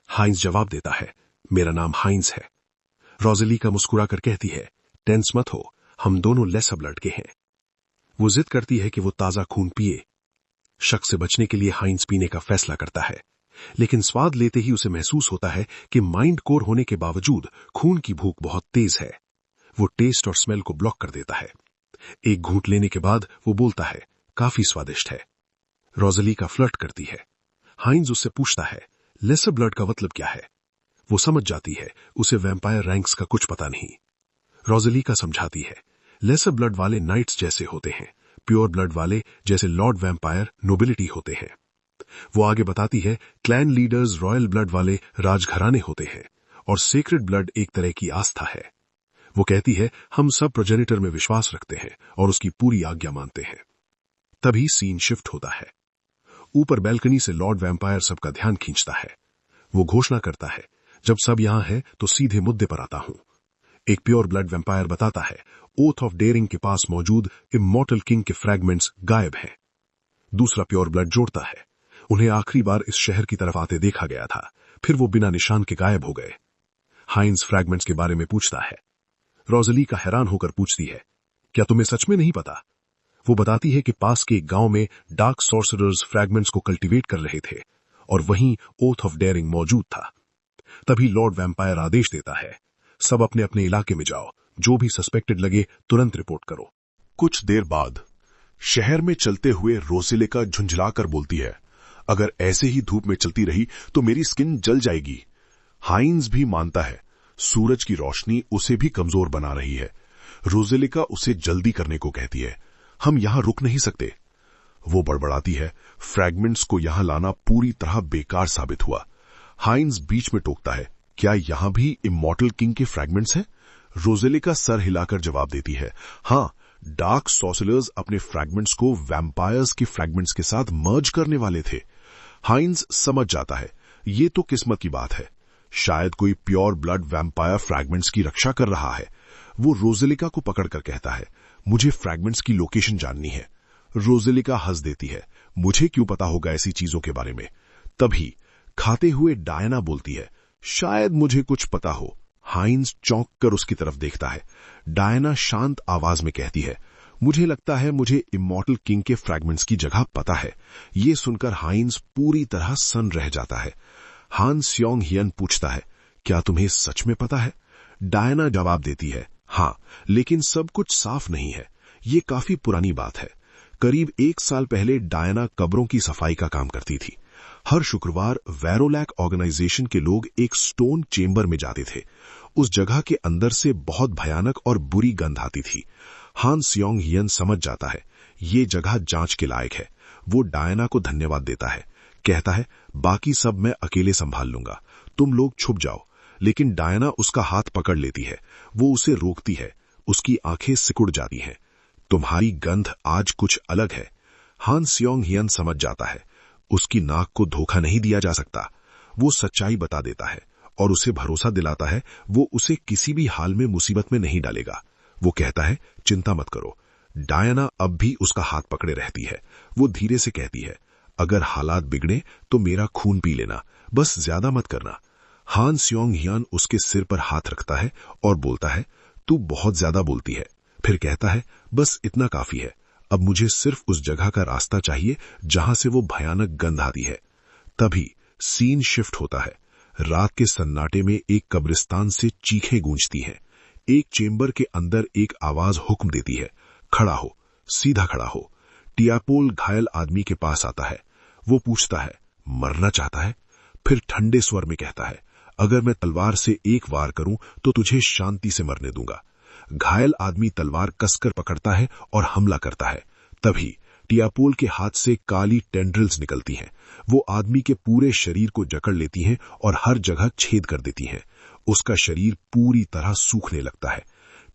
हाइंस जवाब देता है, मेरा नाम हाइंस है। रोजेलिका मुस्कुरा कर कहती है, टेंस मत हो, हम दोनों लेसर ब्लड के हैं। वो जिद करती है कि वो ताजा खून पिए। शक से बचने के लिए हाइंस पीने का फैसला करता है, लेकिन स्वाद लेते ही उसे महसूस होता है कि माइंड कोर होने के बावजूद खून की भूख बहुत तेज है। वो टेस्ट और स्मेल को ब्लॉक कर देता है। एक घूंट लेने के बाद वो बोलता है, काफी स्वादिष्ट है। रोजेलिका फ्लर्ट करती है। हाइंस उससे पूछता है, लेसर ब्लड का मतलब क्या है? वो समझ जाती है उसे वैम्पायर रैंक्स का कुछ पता नहीं। रोजेलिका समझाती है, लेसर ब्लड वाले नाइट्स जैसे होते हैं, प्योर ब्लड वाले जैसे लॉर्ड वैम्पायर नोबिलिटी होते हैं। वो आगे बताती है, क्लैन लीडर्स रॉयल ब्लड वाले राजघराने होते हैं और सेक्रेड ब्लड एक तरह की आस्था है। वो कहती है, हम सब प्रोजेनिटर में विश्वास रखते हैं और उसकी पूरी आज्ञा मानते हैं। तभी सीन शिफ्ट होता है। ऊपर बैल्कनी से लॉर्ड वैम्पायर सबका ध्यान खींचता है। वो घोषणा करता है, जब सब यहां है तो सीधे मुद्दे पर आता हूं। एक प्योर ब्लड वैम्पायर बताता है, ओथ ऑफ डेयरिंग के पास मौजूद इमॉर्टल किंग के फ्रैगमेंट्स गायब हैं। दूसरा प्योर ब्लड जोड़ता है, उन्हें आखिरी बार इस शहर की तरफ आते देखा गया था, फिर वो बिना निशान के गायब हो गए। हाइंस फ्रैगमेंट्स के बारे में पूछता है। रोजेलिका हैरान होकर पूछती है, क्या तुम्हें सच में नहीं पता? वो बताती है कि पास के एक गांव में डार्क सॉर्सरर्स फ्रैगमेंट्स को कल्टीवेट कर रहे थे और वहीं ओथ ऑफ डेयरिंग मौजूद था। तभी लॉर्ड वैम्पायर आदेश देता है, सब अपने अपने इलाके में जाओ, जो भी सस्पेक्टेड लगे तुरंत रिपोर्ट करो। कुछ देर बाद शहर में चलते हुए रोजेलिका झुंझलाकर बोलती है, अगर ऐसे ही धूप में चलती रही तो मेरी स्किन जल जाएगी। हाइंस भी मानता है, सूरज की रोशनी उसे भी कमजोर बना रही है। रोजेलिका उसे जल्दी करने को कहती है, हम यहां रुक नहीं सकते। वो बड़बड़ाती है, फ्रैगमेंट्स को यहां लाना पूरी तरह बेकार साबित हुआ। हाइंस बीच में टोकता है, क्या यहां भी इमॉर्टल किंग के फ्रैगमेंट्स हैं? रोजेलिका सर हिलाकर जवाब देती है, हां, डार्क सॉर्सरर्स अपने फ्रैगमेंट्स को वैम्पायर्स के फ्रैगमेंट्स के साथ मर्ज करने वाले थे। हाइंस समझ जाता है, ये तो किस्मत की बात है, शायद कोई प्योर ब्लड वैम्पायर फ्रैगमेंट्स की रक्षा कर रहा है। वो रोजेलिका को पकड़कर कहता है, मुझे फ्रैगमेंट्स की लोकेशन जाननी है। रोजेलिका हंस देती है, मुझे क्यों पता होगा ऐसी चीजों के बारे में। तभी खाते हुए डायना बोलती है, शायद मुझे कुछ पता हो। हाइंस चौंक कर उसकी तरफ देखता है। डायना शांत आवाज में कहती है, मुझे लगता है मुझे इमॉर्टल किंग के फ्रैगमेंट्स की जगह पता है। ये सुनकर हाइंस पूरी तरह सन्न रह जाता है। हान स्योंग हियन पूछता है, क्या तुम्हें सच में पता है? डायना जवाब देती है, हां, लेकिन सब कुछ साफ नहीं है। ये काफी पुरानी बात है। करीब 1 साल पहले डायना कब्रों की सफाई का काम करती थी। हर शुक्रवार वैरोलैक ऑर्गेनाइजेशन के लोग एक स्टोन चेंबर में जाते थे। उस जगह के अंदर से बहुत भयानक और बुरी गंध आती थी। हान स्योंग हियन समझ जाता है, ये जगह जांच के लायक है। वो डायना को धन्यवाद देता है, कहता है, बाकी सब मैं अकेले संभाल लूंगा, तुम लोग छुप जाओ। लेकिन डायना उसका हाथ पकड़ लेती है। वो उसे रोकती है। उसकी आंखें सिकुड़ जाती हैं। तुम्हारी गंध आज कुछ अलग है। हान स्योंग हियन समझ जाता है, उसकी नाक को धोखा नहीं दिया जा सकता। वो सच्चाई बता देता है और उसे भरोसा दिलाता है वो उसे किसी भी हाल में मुसीबत में नहीं डालेगा। वो कहता है, चिंता मत करो। डायना अब भी उसका हाथ पकड़े रहती है। वो धीरे से कहती है, अगर हालात बिगड़े तो मेरा खून पी लेना, बस ज्यादा मत करना। हान स्योंग हियन उसके सिर पर हाथ रखता है और बोलता है, तू बहुत ज्यादा बोलती है। फिर कहता है, बस इतना काफी है, अब मुझे सिर्फ उस जगह का रास्ता चाहिए जहां से वो भयानक गंध आती है। तभी सीन शिफ्ट होता है। रात के सन्नाटे में एक कब्रिस्तान से चीखें गूंजती हैं। एक चेंबर के अंदर एक आवाज हुक्म देती है, खड़ा हो, सीधा खड़ा हो। टियापोल घायल आदमी के पास आता है। वो पूछता है, मरना चाहता है? फिर ठंडे स्वर में कहता है, अगर मैं तलवार से एक वार करूं तो तुझे शांति से मरने दूंगा। घायल आदमी तलवार कसकर पकड़ता है और हमला करता है। तभी टियापोल के हाथ से काली टेंड्रिल्स निकलती हैं। वो आदमी के पूरे शरीर को जकड़ लेती हैं और हर जगह छेद कर देती हैं। उसका शरीर पूरी तरह सूखने लगता है।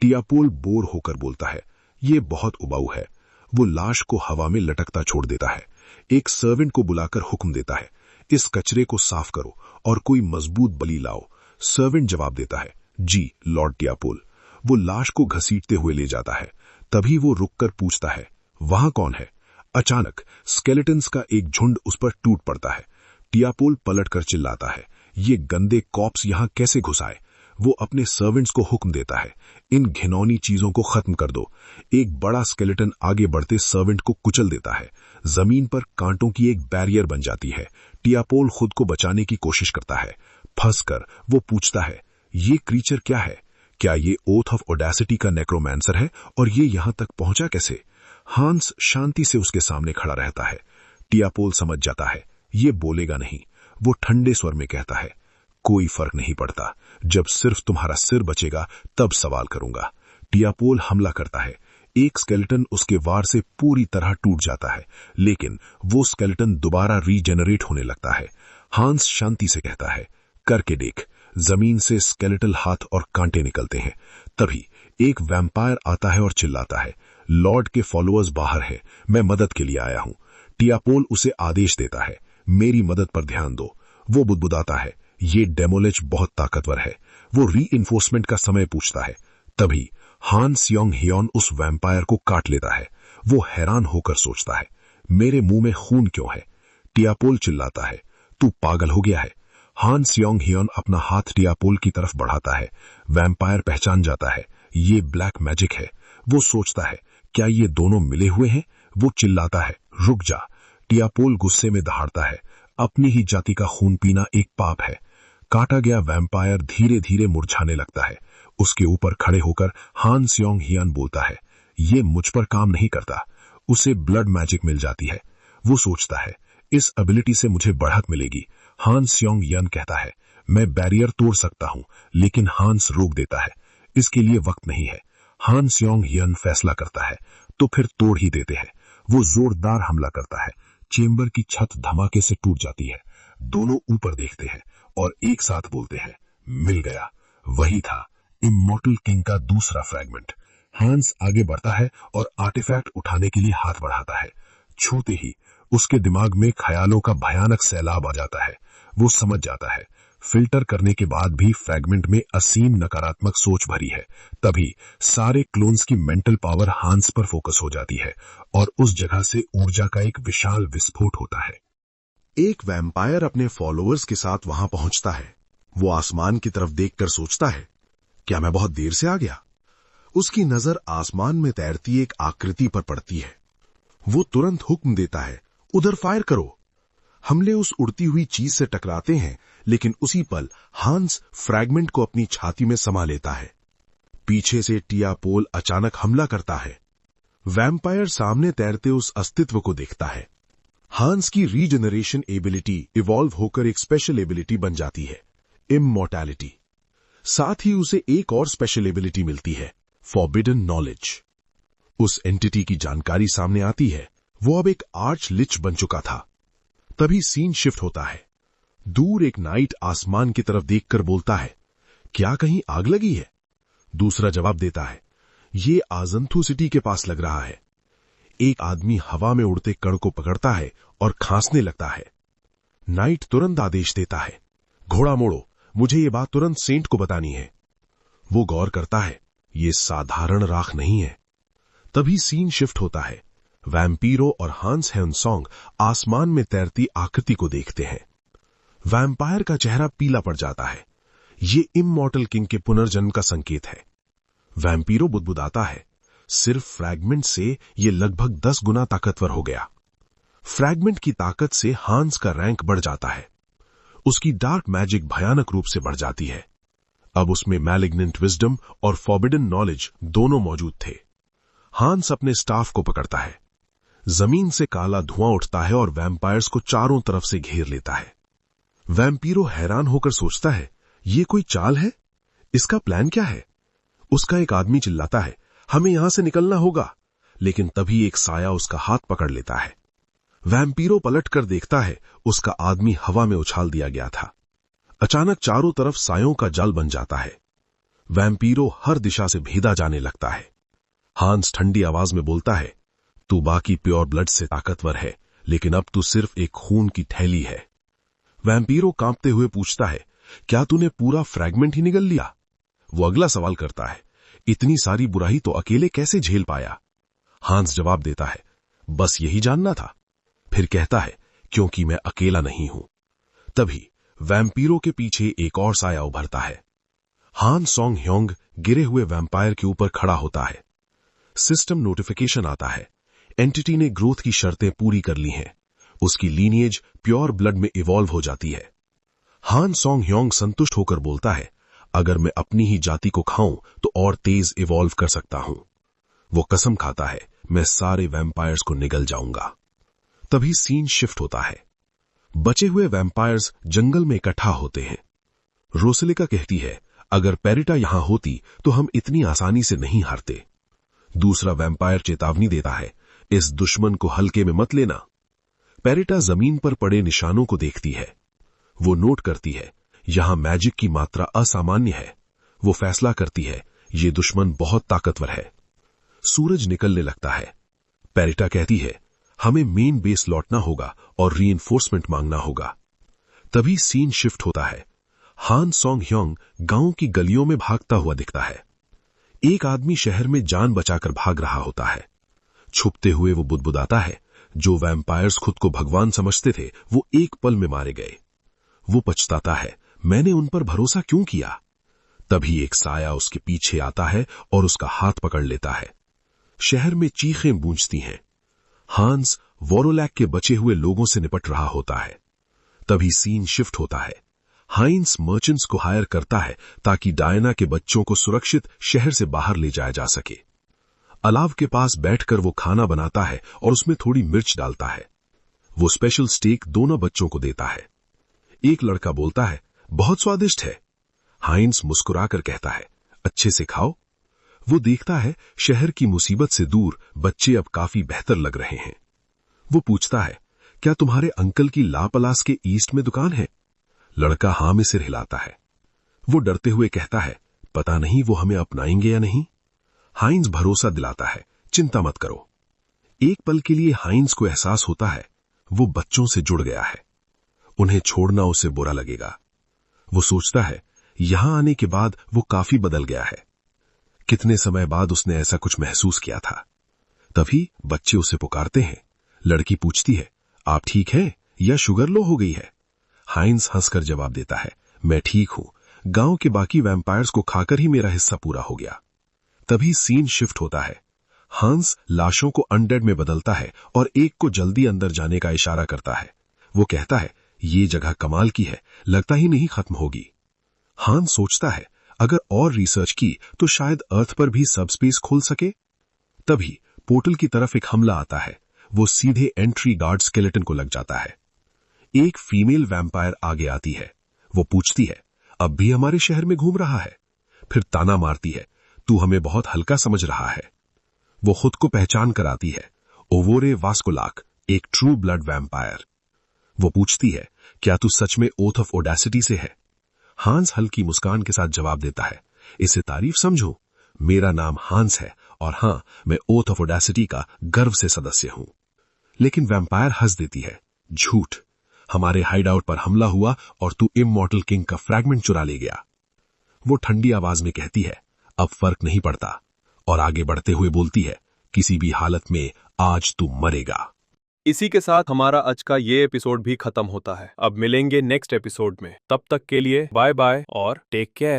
टियापोल बोर होकर बोलता है, ये बहुत उबाऊ है। वो लाश को हवा में लटकता छोड़ देता है। एक सर्वेंट को बुलाकर हुक्म देता है, इस कचरे को साफ करो और कोई मजबूत बलि लाओ। सर्वेंट जवाब देता है, जी लॉर्ड टियापोल। वो लाश को घसीटते हुए ले जाता है। तभी वो रुककर पूछता है, वहां कौन है? अचानक स्केलेटन्स का एक झुंड उस पर टूट पड़ता है। टियापोल पलटकर चिल्लाता है, ये गंदे कॉप्स यहां कैसे घुस आए? वो अपने सर्वेंट्स को हुक्म देता है, इन घिनौनी चीजों को खत्म कर दो। एक बड़ा स्केलेटन आगे बढ़ते सर्वेंट को कुचल देता है। जमीन पर कांटों की एक बैरियर बन जाती है। टियापोल खुद को बचाने की कोशिश करता है। फंसकर वो पूछता है, ये क्रीचर क्या है? क्या ये ओथ ऑफ ओडेसिटी का नेक्रोमैंसर है और ये यहां तक पहुंचा कैसे? हांस शांति से उसके सामने खड़ा रहता है। टियापोल समझ जाता है, ये बोलेगा नहीं। वो ठंडे स्वर में कहता है, कोई फर्क नहीं पड़ता, जब सिर्फ तुम्हारा सिर बचेगा तब सवाल करूंगा। टियापोल हमला करता है। एक स्केलेटन उसके वार से पूरी तरह टूट जाता है, लेकिन वो स्केलेटन दोबारा रीजेनरेट होने लगता है। हांस शांति से कहता है, करके देख। जमीन से स्केलेटल हाथ और कांटे निकलते हैं। तभी एक वैम्पायर आता है और चिल्लाता है, लॉर्ड के फॉलोअर्स बाहर हैं, मैं मदद के लिए आया हूं। टियापोल उसे आदेश देता है, मेरी मदद पर ध्यान दो। वो बुदबुदाता है, ये डेमोलिच बहुत ताकतवर है। वो रीइंफोर्समेंट का समय पूछता है। तभी हान स्योंग हियन उस वैम्पायर को काट लेता है। वो हैरान होकर सोचता है, मेरे मुंह में खून क्यों है? टियापोल चिल्लाता है, तू पागल हो गया है? हान स्योंग हियन अपना हाथ टियापोल की तरफ बढ़ाता है। वैम्पायर पहचान जाता है, ये ब्लैक मैजिक है। वो सोचता है, क्या ये दोनों मिले हुए हैं? वो चिल्लाता है, रुक जा। टियापोल गुस्से में दहाड़ता है, अपनी ही जाति का खून पीना एक पाप है। काटा गया वैम्पायर धीरे धीरे मुरझाने लगता है। उसके ऊपर खड़े होकर हान स्योंग हियान बोलता है, ये मुझ पर काम नहीं करता। उसे ब्लड मैजिक मिल जाती है। वो सोचता है, इस एबिलिटी से मुझे बढ़त मिलेगी। हान स्योंग हियान कहता है, मैं बैरियर तोड़ सकता हूं, लेकिन हांस रोक देता है, इसके लिए वक्त नहीं है। हान स्योंग हियान फैसला करता है, तो फिर तोड़ ही देते हैं। वो जोरदार हमला करता है। चेंबर की छत धमाके से टूट जाती है। दोनों ऊपर देखते हैं और एक साथ बोलते हैं, मिल गया। वही था इमॉर्टल किंग का दूसरा फ्रैगमेंट। हांस आगे बढ़ता है और आर्टिफैक्ट उठाने के लिए हाथ बढ़ाता है। छूते ही उसके दिमाग में ख्यालों का भयानक सैलाब आ जाता है। वो समझ जाता है, फिल्टर करने के बाद भी फ्रैगमेंट में असीम नकारात्मक सोच भरी है। तभी सारे क्लोन्स की मेंटल पावर हांस पर फोकस हो जाती है और उस जगह से ऊर्जा का एक विशाल विस्फोट होता है। एक वैम्पायर अपने फॉलोअर्स के साथ वहां पहुंचता है। वो आसमान की तरफ देखकर सोचता है, क्या मैं बहुत देर से आ गया? उसकी नजर आसमान में तैरती एक आकृति पर पड़ती है। वो तुरंत हुक्म देता है, उधर फायर करो। हमले उस उड़ती हुई चीज से टकराते हैं, लेकिन उसी पल हांस फ्रैगमेंट को अपनी छाती में समा लेता है। पीछे से टिया पोल अचानक हमला करता है। वैम्पायर सामने तैरते उस अस्तित्व को देखता है। हांस की रीजनरेशन एबिलिटी इवॉल्व होकर एक स्पेशल एबिलिटी बन जाती है, इमॉर्टैलिटी। साथ ही उसे एक और स्पेशल एबिलिटी मिलती है, फॉरबिडन नॉलेज। उस एंटिटी की जानकारी सामने आती है। वो अब एक आर्च लिच बन चुका था। तभी सीन शिफ्ट होता है। दूर एक नाइट आसमान की तरफ देखकर बोलता है, क्या कहीं आग लगी है? दूसरा जवाब देता है, ये आजंथू सिटी के पास लग रहा है। एक आदमी हवा में उड़ते कण को पकड़ता है और खांसने लगता है। नाइट तुरंत आदेश देता है, घोड़ा मोड़ो, मुझे ये बात तुरंत सेंट को बतानी है। वो गौर करता है, ये साधारण राख नहीं है। तभी सीन शिफ्ट होता है। वैम्पीरो और हांस हेउनसोंग आसमान में तैरती आकृति को देखते हैं। वैम्पायर का चेहरा पीला पड़ जाता है। ये इमॉर्टल किंग के पुनर्जन्म का संकेत है। वैम्पीरो बुदबुदाता है, सिर्फ फ्रैगमेंट से ये लगभग 10 गुना ताकतवर हो गया। फ्रैगमेंट की ताकत से हांस का रैंक बढ़ जाता है। उसकी डार्क मैजिक भयानक रूप से बढ़ जाती है। अब उसमें मैलिग्नेंट विजडम और फॉरबिडन नॉलेज दोनों मौजूद थे। हांस अपने स्टाफ को पकड़ता है। जमीन से काला धुआं उठता है और वैम्पायर्स को चारों तरफ से घेर लेता है। वैम्पीरो हैरान होकर सोचता है, ये कोई चाल है? इसका प्लान क्या है? उसका एक आदमी चिल्लाता है, हमें यहां से निकलना होगा। लेकिन तभी एक साया उसका हाथ पकड़ लेता है। वैम्पीरो पलटकर देखता है, उसका आदमी हवा में उछाल दिया गया था। अचानक चारों तरफ सायों का जाल बन जाता है। वैम्पीरो हर दिशा से भीदा जाने लगता है। हांस ठंडी आवाज में बोलता है, तू बाकी प्योर ब्लड से ताकतवर है, लेकिन अब तू सिर्फ एक खून की थैली है। वैम्पीरो कांपते हुए पूछता है, क्या तूने पूरा फ्रैगमेंट ही निगल लिया? वो अगला सवाल करता है, इतनी सारी बुराई तो अकेले कैसे झेल पाया? हांस जवाब देता है, बस यही जानना था। फिर कहता है, क्योंकि मैं अकेला नहीं हूं। तभी वैम्पीरो के पीछे एक और साया उभरता है। हान सॉन्ग ह्योंग गिरे हुए वैम्पायर के ऊपर खड़ा होता है। सिस्टम नोटिफिकेशन आता है, एंटिटी ने ग्रोथ की शर्तें पूरी कर ली हैं। उसकी लीनिएज प्योर ब्लड में इवॉल्व हो जाती है। हान सॉन्ग ह्योंग संतुष्ट होकर बोलता है, अगर मैं अपनी ही जाति को खाऊं तो और तेज इवॉल्व कर सकता हूं। वो कसम खाता है, मैं सारे वैम्पायर्स को निगल जाऊंगा। तभी सीन शिफ्ट होता है। बचे हुए वैम्पायर्स जंगल में इकट्ठा होते हैं। रोसलिका कहती है, अगर पेरिटा यहां होती तो हम इतनी आसानी से नहीं हारते। दूसरा वैम्पायर चेतावनी देता है, इस दुश्मन को हल्के में मत लेना। पेरिटा जमीन पर पड़े निशानों को देखती है। वो नोट करती है, यहां मैजिक की मात्रा असामान्य है। वो फैसला करती है, ये दुश्मन बहुत ताकतवर है। सूरज निकलने लगता है। पेरिटा कहती है, हमें मेन बेस लौटना होगा और रीइंफोर्समेंट मांगना होगा। तभी सीन शिफ्ट होता है। हान सॉन्ग ह्योंग गांव की गलियों में भागता हुआ दिखता है। एक आदमी शहर में जान बचाकर भाग रहा होता है। छुपते हुए वो बुदबुदाता है, जो वैम्पायर्स खुद को भगवान समझते थे वो एक पल में मारे गए। वो पछताता है, मैंने उन पर भरोसा क्यों किया। तभी एक साया उसके पीछे आता है और उसका हाथ पकड़ लेता है। शहर में चीखें गूंजती हैं। हांस वोरोलैक के बचे हुए लोगों से निपट रहा होता है। तभी सीन शिफ्ट होता है। हाइंस मर्चेंट्स को हायर करता है ताकि डायना के बच्चों को सुरक्षित शहर से बाहर ले जाया जा सके। अलाव के पास बैठकर वो खाना बनाता है और उसमें थोड़ी मिर्च डालता है। वो स्पेशल स्टेक दोनों बच्चों को देता है। एक लड़का बोलता है, बहुत स्वादिष्ट है। हाइंस मुस्कुराकर कहता है, अच्छे से खाओ। वो देखता है शहर की मुसीबत से दूर बच्चे अब काफी बेहतर लग रहे हैं। वो पूछता है, क्या तुम्हारे अंकल की ला पलास के ईस्ट में दुकान है? लड़का हां में सिर हिलाता है। वो डरते हुए कहता है, पता नहीं वो हमें अपनाएंगे या नहीं। हाइंस भरोसा दिलाता है, चिंता मत करो। एक पल के लिए हाइंस को एहसास होता है वो बच्चों से जुड़ गया है। उन्हें छोड़ना उसे बुरा लगेगा। वो सोचता है यहां आने के बाद वो काफी बदल गया है। कितने समय बाद उसने ऐसा कुछ महसूस किया था। तभी बच्चे उसे पुकारते हैं। लड़की पूछती है, आप ठीक हैं या शुगर लो हो गई है? हाइंस हंसकर जवाब देता है, मैं ठीक हूं। गांव के बाकी वैम्पायर्स को खाकर ही मेरा हिस्सा पूरा हो गया। तभी सीन शिफ्ट होता है। हांस लाशों को अनडेड में बदलता है और एक को जल्दी अंदर जाने का इशारा करता है। वो कहता है, ये जगह कमाल की है, लगता ही नहीं खत्म होगी। हांस सोचता है अगर और रिसर्च की तो शायद अर्थ पर भी सबस्पेस खुल सके। तभी पोर्टल की तरफ एक हमला आता है। वो सीधे एंट्री गार्ड स्केलेटन को लग जाता है। एक फीमेल वैम्पायर आगे आती है। वो पूछती है, अब भी हमारे शहर में घूम रहा है? फिर ताना मारती है, तू हमें बहुत हल्का समझ रहा है। वो खुद को पहचान कर आती है, ओवोरे वास्कुलाक, एक ट्रू ब्लड वैम्पायर। वो पूछती है, क्या तू सच में ओथ ऑफ ओडेसिटी से है? हांस हल्की मुस्कान के साथ जवाब देता है, इसे तारीफ समझो। मेरा नाम हांस है और हां, मैं ओथ ऑफ ओडेसिटी का गर्व से सदस्य हूं। लेकिन वैम्पायर हंस देती है, झूठ। हमारे हाइडआउट पर हमला हुआ और तू इममॉर्टल किंग का फ्रैगमेंट चुरा ले गया। वो ठंडी आवाज में कहती है, अब फर्क नहीं पड़ता, और आगे बढ़ते हुए बोलती है, किसी भी हालत में आज तू मरेगा। इसी के साथ हमारा आज का ये एपिसोड भी खत्म होता है। अब मिलेंगे नेक्स्ट एपिसोड में। तब तक के लिए बाय बाय और टेक केयर।